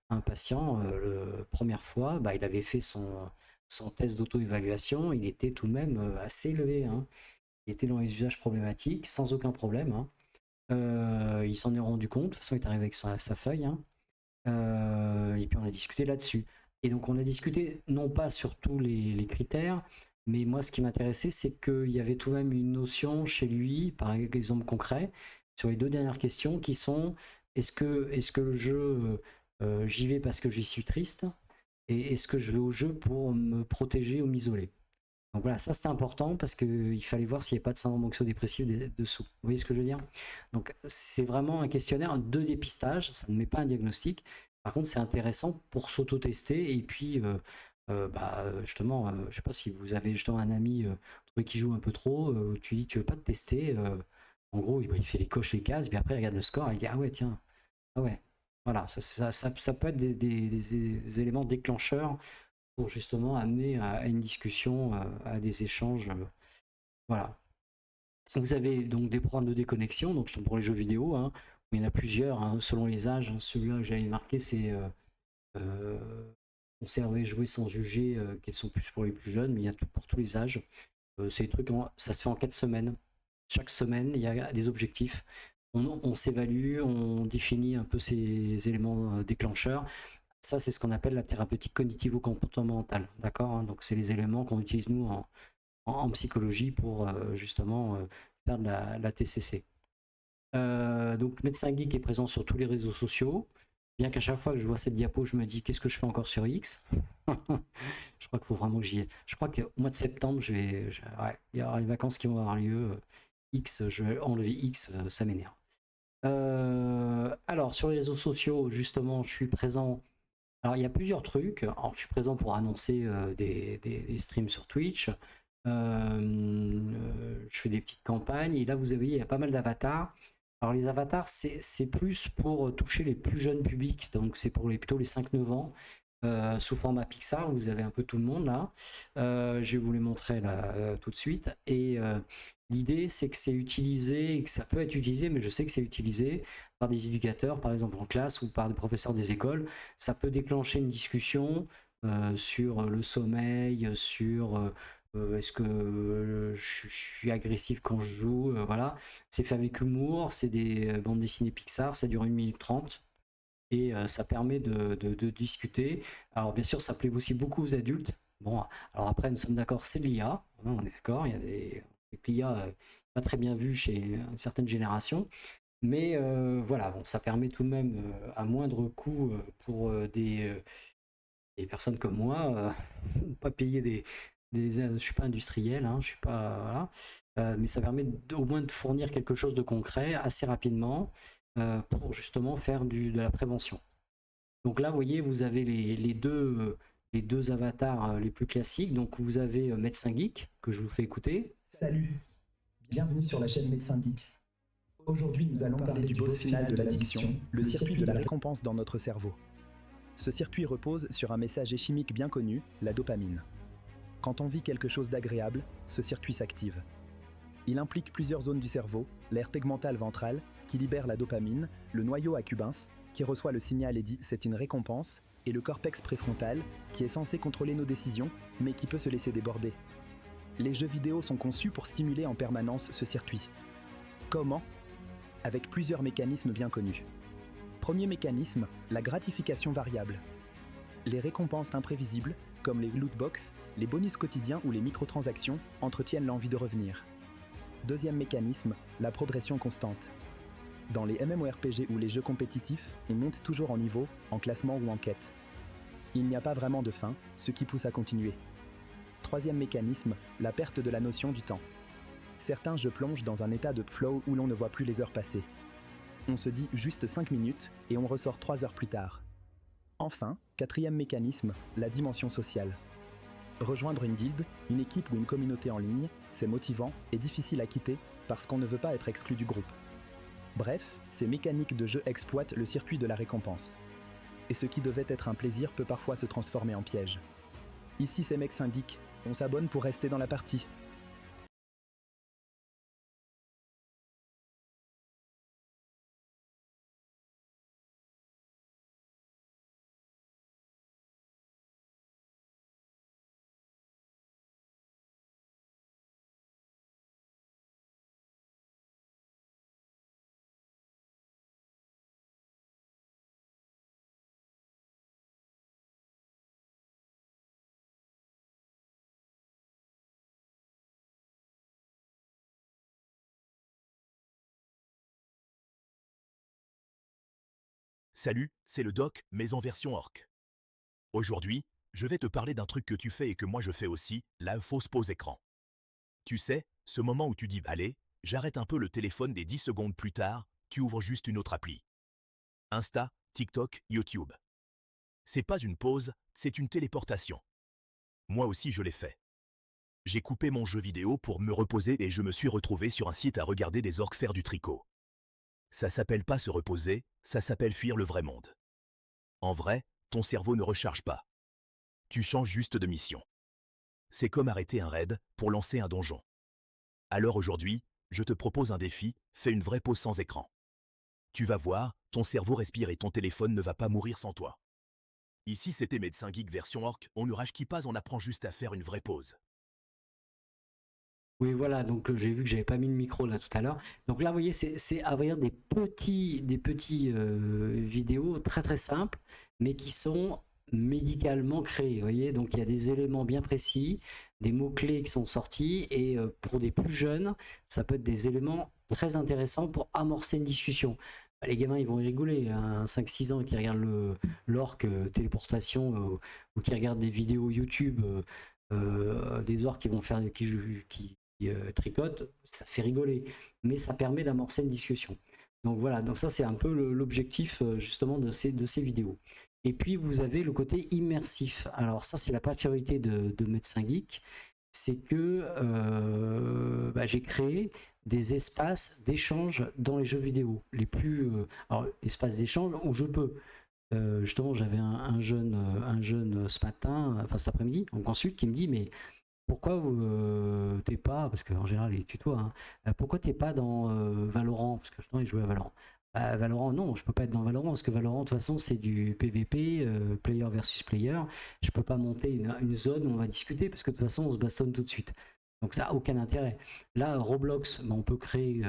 B: un patient, la première fois, il avait fait son test d'auto-évaluation, il était tout de même assez élevé, hein. Il était dans les usages problématiques sans aucun problème, hein. Il s'en est rendu compte, de toute façon il est arrivé avec sa feuille, hein. Et puis on a discuté là-dessus. Et donc on a discuté non pas sur tous les critères, mais moi ce qui m'intéressait c'est qu'il y avait tout de même une notion chez lui, par exemple concret, sur les 2 dernières questions qui sont est-ce que le jeu, j'y vais parce que j'y suis triste, et est-ce que je vais au jeu pour me protéger ou m'isoler. Donc voilà, ça c'était important parce qu'il fallait voir s'il n'y a pas de syndrome anxio-dépressif dessous. Vous voyez ce que je veux dire? Donc c'est vraiment un questionnaire de dépistage, ça ne met pas un diagnostic. Par contre, c'est intéressant pour s'auto-tester, et puis justement, je ne sais pas si vous avez justement un ami qui joue un peu trop, tu dis tu veux pas te tester, en gros il fait les coches, les cases, puis après il regarde le score et il dit ah ouais tiens, ah ouais. Voilà, ça peut être des éléments déclencheurs pour justement amener à une discussion, à des échanges. Voilà. Vous avez donc des programmes de déconnexion, donc pour les jeux vidéo, hein, où il y en a plusieurs, hein, selon les âges. Celui-là que j'avais marqué, c'est conserver, jouer sans juger, qui sont plus pour les plus jeunes, mais il y a tout pour tous les âges. C'est des trucs, ça se fait en 4 semaines. Chaque semaine, il y a des objectifs. On s'évalue, on définit un peu ces éléments déclencheurs. Ça, c'est ce qu'on appelle la thérapeutique cognitivo-comportementale, d'accord, hein. Donc c'est les éléments qu'on utilise nous en psychologie pour justement faire de la TCC. Donc Médecin Geek est présent sur tous les réseaux sociaux, bien qu'à chaque fois que je vois cette diapo, je me dis qu'est-ce que je fais encore sur X. Je crois qu'il faut vraiment que j'y aille. Je crois qu'au mois de septembre, il y aura les vacances qui vont avoir lieu. X, je vais enlever X, ça m'énerve. Alors sur les réseaux sociaux, justement, je suis présent. Alors il y a plusieurs trucs. Alors, je suis présent pour annoncer des streams sur Twitch. Je fais des petites campagnes, et là vous avez, il y a pas mal d'avatars. Alors les avatars c'est plus pour toucher les plus jeunes publics, donc c'est pour plutôt les 5-9 ans, sous format Pixar. Vous avez un peu tout le monde là. Je vais vous les montrer là tout de suite. Et l'idée c'est que c'est utilisé, et que ça peut être utilisé, mais je sais que c'est utilisé par des éducateurs, par exemple en classe, ou par des professeurs des écoles. Ça peut déclencher une discussion sur le sommeil, sur est-ce que je suis agressif quand je joue, voilà. C'est fait avec humour, c'est des bandes dessinées Pixar, ça dure 1 minute 30, et ça permet de discuter. Alors bien sûr, ça plaît aussi beaucoup aux adultes. Bon, alors après, nous sommes d'accord, c'est de l'IA, hein, on est d'accord, il y a des l'IA pas très bien vu chez une certaine génération, mais voilà, bon, ça permet tout de même à moindre coût pour des personnes comme moi, pas payer je suis pas industriel, hein, je suis pas, voilà. Mais ça permet au moins de fournir quelque chose de concret assez rapidement pour justement faire de la prévention. Donc là, vous voyez, vous avez les deux avatars les plus classiques. Donc vous avez Médecin Geek, que je vous fais écouter.
C: Salut, bienvenue sur la chaîne Médecin Geek. Aujourd'hui, nous allons parler du boss final de l'addiction, le circuit de la récompense dans notre cerveau. Ce circuit repose sur un messager chimique bien connu, la dopamine. Quand on vit quelque chose d'agréable, ce circuit s'active. Il implique plusieurs zones du cerveau, l'aire tegmentale ventrale, qui libère la dopamine, le noyau accumbens, qui reçoit le signal et dit « c'est une récompense », et le cortex préfrontal, qui est censé contrôler nos décisions, mais qui peut se laisser déborder. Les jeux vidéo sont conçus pour stimuler en permanence ce circuit. Comment ? Avec plusieurs mécanismes bien connus. Premier mécanisme, la gratification variable. Les récompenses imprévisibles, comme les lootbox, les bonus quotidiens ou les microtransactions, entretiennent l'envie de revenir. Deuxième mécanisme, la progression constante. Dans les MMORPG ou les jeux compétitifs, on monte toujours en niveau, en classement ou en quête. Il n'y a pas vraiment de fin, ce qui pousse à continuer. Troisième mécanisme, la perte de la notion du temps. Certains jeux plongent dans un état de flow où l'on ne voit plus les heures passer. On se dit juste 5 minutes et on ressort 3 heures plus tard. Enfin, quatrième mécanisme, la dimension sociale. Rejoindre une guilde, une équipe ou une communauté en ligne, c'est motivant et difficile à quitter parce qu'on ne veut pas être exclu du groupe. Bref, ces mécaniques de jeu exploitent le circuit de la récompense. Et ce qui devait être un plaisir peut parfois se transformer en piège. Ici c'est Mec Syndic, on s'abonne pour rester dans la partie.
D: Salut, c'est le doc, mais en version orc. Aujourd'hui, je vais te parler d'un truc que tu fais et que moi je fais aussi, la fausse pause écran. Tu sais, ce moment où tu dis « Allez, j'arrête un peu le téléphone des 10 secondes plus tard », tu ouvres juste une autre appli. Insta, TikTok, YouTube. C'est pas une pause, c'est une téléportation. Moi aussi je l'ai fait. J'ai coupé mon jeu vidéo pour me reposer et je me suis retrouvé sur un site à regarder des orques faire du tricot. Ça s'appelle pas se reposer, ça s'appelle fuir le vrai monde. En vrai, ton cerveau ne recharge pas. Tu changes juste de mission. C'est comme arrêter un raid pour lancer un donjon. Alors aujourd'hui, je te propose un défi, fais une vraie pause sans écran. Tu vas voir, ton cerveau respire et ton téléphone ne va pas mourir sans toi. Ici c'était Médecin Geek version orc, on ne rage qui pas, on apprend juste à faire une vraie pause.
B: Oui, voilà, donc j'ai vu que j'avais pas mis le micro là tout à l'heure. Donc là, vous voyez, c'est à vrai dire des petits vidéos très très simples, mais qui sont médicalement créés. Vous voyez, donc il y a des éléments bien précis, des mots-clés qui sont sortis, et pour des plus jeunes, ça peut être des éléments très intéressants pour amorcer une discussion. Bah, les gamins, ils vont y rigoler, un 5-6 ans qui regarde l'orc téléportation ou qui regarde des vidéos YouTube. Des orques qui vont faire qui tricotent, ça fait rigoler, mais ça permet d'amorcer une discussion. Donc voilà, donc ça c'est un peu l'objectif justement de ces vidéos. Et puis vous avez le côté immersif. Alors ça c'est la particularité de Médecin Geek, c'est que j'ai créé des espaces d'échange dans les jeux vidéo, les plus alors espaces d'échange où je peux. Justement, j'avais un jeune ce matin, enfin cet après-midi, en consulte, qui me dit mais pourquoi t'es pas, parce qu'en général il tutoie, hein, pourquoi t'es pas dans Valorant, parce que justement il jouait à Valorant. Valorant, non, je peux pas être dans Valorant parce que Valorant de toute façon c'est du PVP, player versus player. Je peux pas monter une zone où on va discuter parce que de toute façon on se bastonne tout de suite. Donc ça n'a aucun intérêt. Là, Roblox, on peut créer,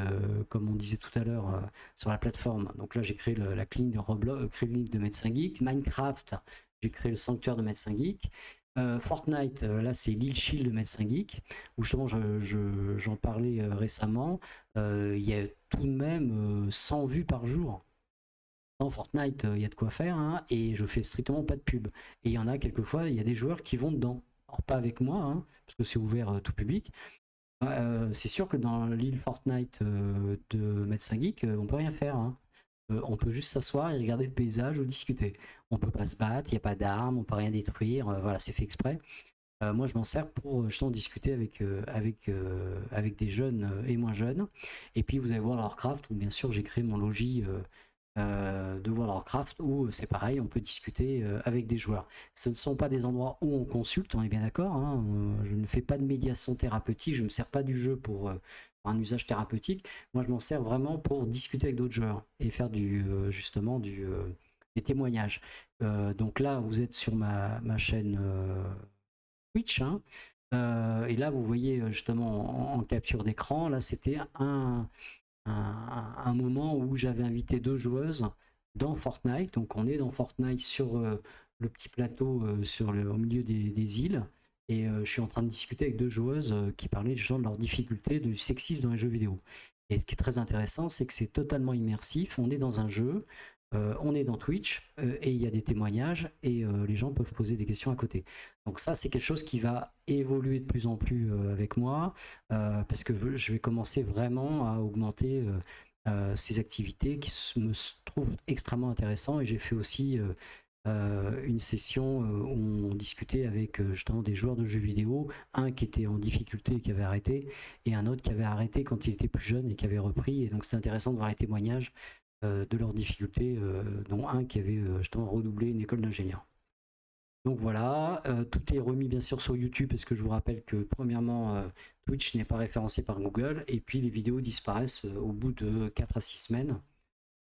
B: comme on disait tout à l'heure, sur la plateforme. Donc là, j'ai créé la clinique de Roblox, clinique de Médecin Geek. Minecraft, j'ai créé le sanctuaire de Médecin Geek. Fortnite, là, c'est l'île Shield de Médecin Geek, où justement, j'en parlais récemment. Il y a tout de même 100 vues par jour. Dans Fortnite, il y a de quoi faire, hein, et je fais strictement pas de pub. Et il y en a quelquefois, il y a des joueurs qui vont dedans. Alors, pas avec moi, hein, parce que c'est ouvert tout public. C'est sûr que dans l'île Fortnite de Médecin Geek, on peut rien faire. Hein. On peut juste s'asseoir et regarder le paysage ou discuter. On peut pas se battre, il n'y a pas d'armes, on peut rien détruire. Voilà, c'est fait exprès. Moi, je m'en sers pour justement discuter avec des jeunes et moins jeunes. Et puis, vous allez voir Warcraft, où bien sûr, j'ai créé mon logis de World of Warcraft où c'est pareil, on peut discuter avec des joueurs. Ce ne sont pas des endroits où on consulte, on est bien d'accord, hein, je ne fais pas de médiation thérapeutique, je ne me sers pas du jeu pour un usage thérapeutique, moi je m'en sers vraiment pour discuter avec d'autres joueurs et faire justement des témoignages. Donc là vous êtes sur ma chaîne Twitch, hein, et là vous voyez justement en capture d'écran, là c'était un moment où j'avais invité 2 joueuses dans Fortnite. Donc on est dans Fortnite sur le petit plateau au milieu des îles. Et je suis en train de discuter avec deux joueuses qui parlaient justement de leurs difficultés, du sexisme dans les jeux vidéo. Et ce qui est très intéressant, c'est que c'est totalement immersif. On est dans un jeu, on est dans Twitch, et il y a des témoignages, et les gens peuvent poser des questions à côté. Donc ça, c'est quelque chose qui va évoluer de plus en plus avec moi, parce que je vais commencer vraiment à augmenter ces activités qui me trouvent extrêmement intéressantes. Et j'ai fait aussi une session où on discutait avec justement des joueurs de jeux vidéo, un qui était en difficulté et qui avait arrêté, et un autre qui avait arrêté quand il était plus jeune et qui avait repris. Et donc c'est intéressant de voir les témoignages de leurs difficultés, dont un qui avait justement redoublé une école d'ingénieur. Donc voilà, tout est remis bien sûr sur YouTube, parce que je vous rappelle que premièrement, Twitch n'est pas référencé par Google, et puis les vidéos disparaissent au bout de 4 à 6 semaines.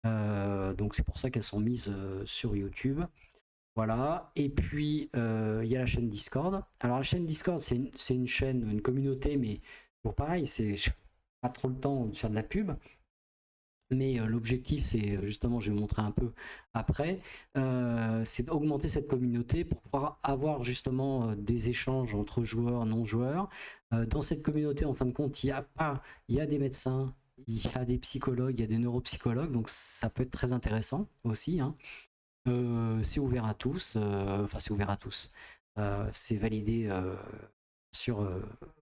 B: Donc c'est pour ça qu'elles sont mises sur YouTube. Voilà, et puis il y a la chaîne Discord. Alors la chaîne Discord, c'est une chaîne, une communauté, mais pour pareil, c'est pas trop le temps de faire de la pub. Mais l'objectif, c'est justement, je vais vous montrer un peu après, c'est d'augmenter cette communauté pour pouvoir avoir justement des échanges entre joueurs, non-joueurs. Dans cette communauté, en fin de compte, il y a des médecins, il y a des psychologues, il y a des neuropsychologues, donc ça peut être très intéressant aussi, hein. C'est ouvert à tous, enfin c'est ouvert à tous. C'est validé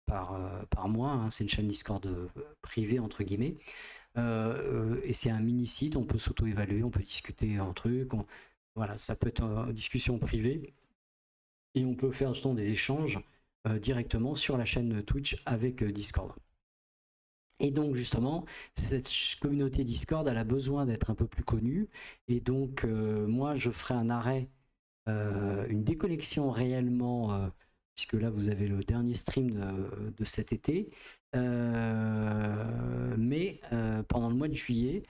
B: par moi, hein. C'est une chaîne Discord privée entre guillemets. Et c'est un mini site, on peut s'auto-évaluer, on peut discuter un truc, voilà, ça peut être une discussion privée, et on peut faire justement des échanges directement sur la chaîne Twitch avec Discord. Et donc justement, cette communauté Discord, elle a besoin d'être un peu plus connue, et donc moi je ferai un arrêt, une déconnexion réellement, puisque là vous avez le dernier stream de cet été, mais pendant le mois de juillet,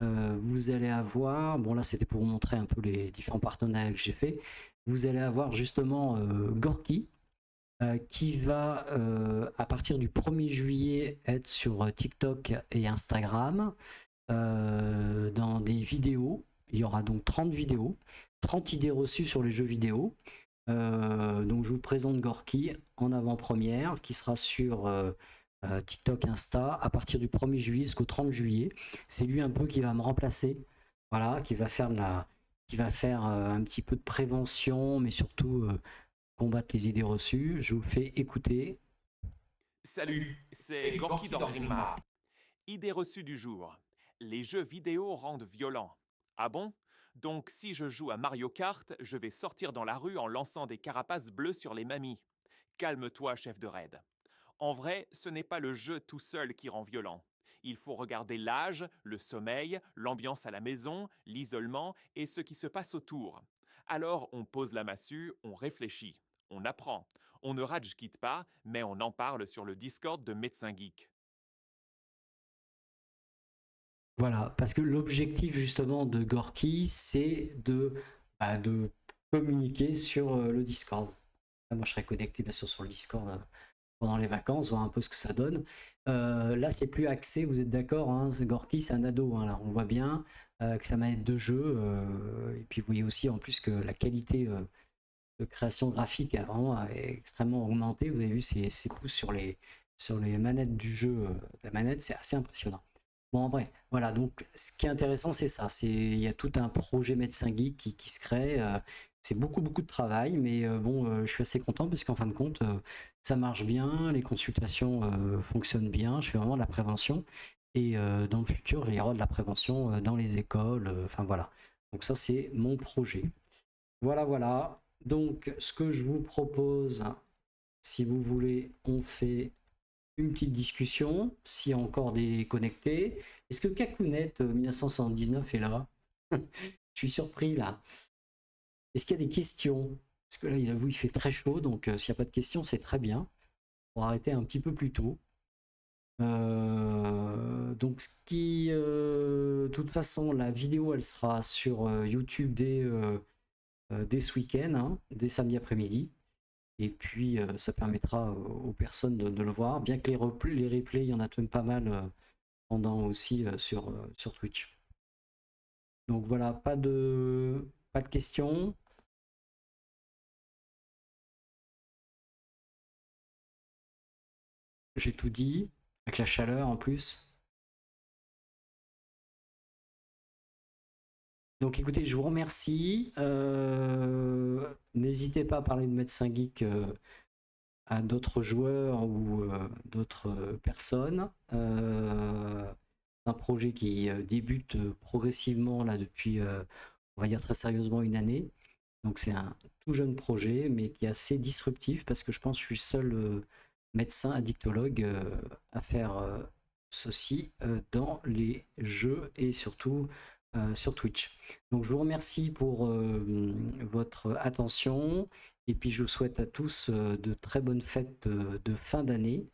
B: vous allez avoir, bon là c'était pour vous montrer un peu les différents partenariats que j'ai fait, vous allez avoir justement Gorky, qui va à partir du 1er juillet être sur TikTok et Instagram dans des vidéos. Il y aura donc 30 vidéos, 30 idées reçues sur les jeux vidéo. Donc je vous présente Gorky en avant-première, qui sera sur TikTok, Insta à partir du 1er juillet jusqu'au 30 juillet. C'est lui un peu qui va me remplacer, voilà, qui va faire un petit peu de prévention, mais surtout combattre les idées reçues. Je vous le fais écouter.
E: Salut, c'est Gorky d'Orgrimmar. Idée reçue du jour. Les jeux vidéo rendent violents. Ah bon? Donc si je joue à Mario Kart, je vais sortir dans la rue en lançant des carapaces bleues sur les mamies. Calme-toi, chef de raid. En vrai, ce n'est pas le jeu tout seul qui rend violent. Il faut regarder l'âge, le sommeil, l'ambiance à la maison, l'isolement et ce qui se passe autour. Alors on pose la massue, on réfléchit, on apprend. On ne rage-quitte pas, mais on en parle sur le Discord de Médecins Geek.
B: Voilà, parce que l'objectif justement de Gorky, c'est de communiquer sur le Discord. Moi, je serai connecté bien sûr sur le Discord pendant les vacances, voir un peu ce que ça donne. Là, c'est plus axé, vous êtes d'accord, hein, Gorky, c'est un ado, hein, là, on voit bien que sa manette de jeu, et puis vous voyez aussi en plus que la qualité de création graphique a vraiment extrêmement augmenté. Vous avez vu ses pouces sur les manettes du jeu, la manette, c'est assez impressionnant. Bon, en vrai, voilà, donc ce qui est intéressant, c'est ça, il y a tout un projet Médecins Geek qui se crée, c'est beaucoup de travail, mais bon, je suis assez content parce qu'en fin de compte, ça marche bien, les consultations fonctionnent bien, je fais vraiment de la prévention, et dans le futur, il y aura de la prévention dans les écoles, enfin voilà, donc ça c'est mon projet. Voilà, donc ce que je vous propose, si vous voulez, on fait une petite discussion, s'il y a encore des connectés. Est-ce que Kakounet 1979 est là? Je suis surpris là. Est-ce qu'il y a des questions? Parce que là, il fait très chaud, donc s'il n'y a pas de questions, c'est très bien. On va arrêter un petit peu plus tôt. Donc de toute façon, la vidéo, elle sera sur YouTube dès ce week-end, hein, dès samedi après-midi. Et puis ça permettra aux personnes de le voir, bien que les replays, il y en a tout de même pas mal pendant aussi sur Twitch. Donc voilà, pas de questions. J'ai tout dit, avec la chaleur en plus. Donc écoutez, je vous remercie. N'hésitez pas à parler de Médecin Geek à d'autres joueurs ou d'autres personnes. C'est un projet qui débute progressivement là depuis, on va dire très sérieusement, une année. Donc c'est un tout jeune projet, mais qui est assez disruptif parce que je pense que je suis le seul médecin addictologue à faire ceci dans les jeux et surtout sur Twitch. Donc je vous remercie pour votre attention et puis je vous souhaite à tous de très bonnes fêtes de fin d'année.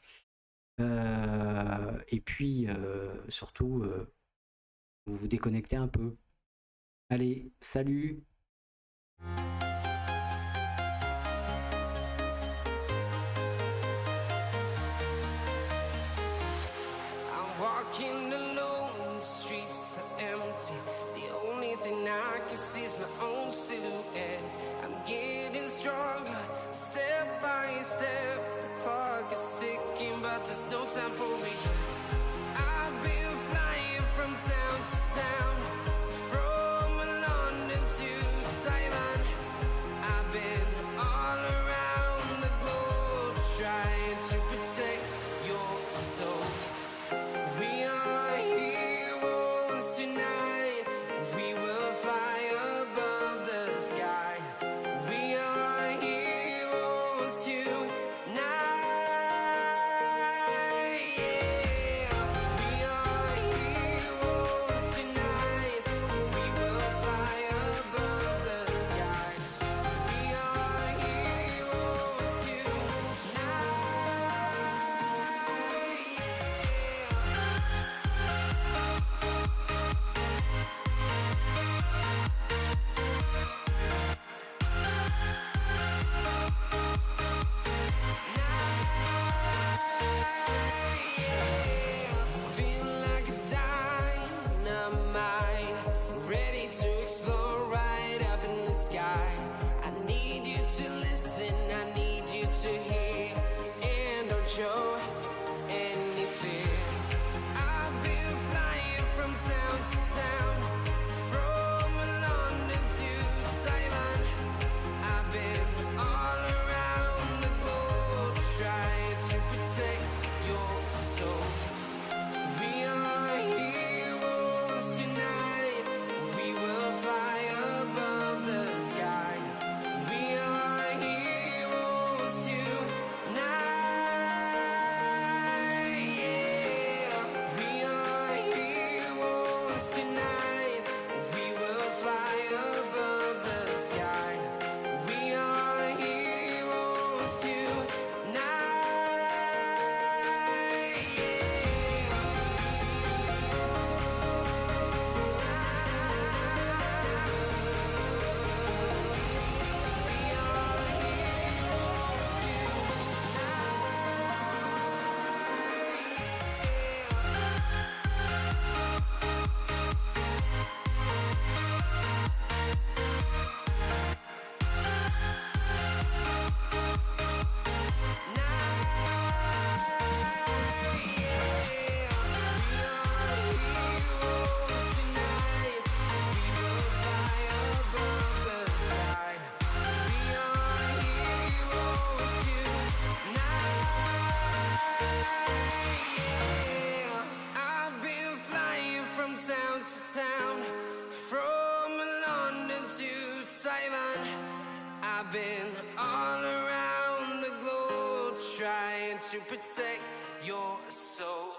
B: Et puis surtout, vous vous déconnectez un peu. Allez, salut!
A: I'm walking alone, the streets are empty. The only thing I can see is my own silhouette. I'm getting stronger, step by step. The clock is ticking, but there's no time for regrets. I've been flying from town to town, from London to Taiwan. I've been all around the globe trying to protect your soul. We are heroes tonight. We will fly above the sky. We are heroes tonight. Yeah. We are heroes tonight. We will fly above the sky. We are heroes tonight. Feel like a dynamite, ready to explode right up in the sky. I need you to listen, I need you to hear, and don't show any fear. I've been flying from town to town, from London to Taiwan. I've been all around the globe trying to protect your soul. We are heroes tonight. We will fly above the sky. We are heroes tonight. Yeah. We are heroes tonight. We will fly above the sky. We are heroes I've been flying from town to town, from London to Taiwan. I've been all around the globe trying to protect your soul.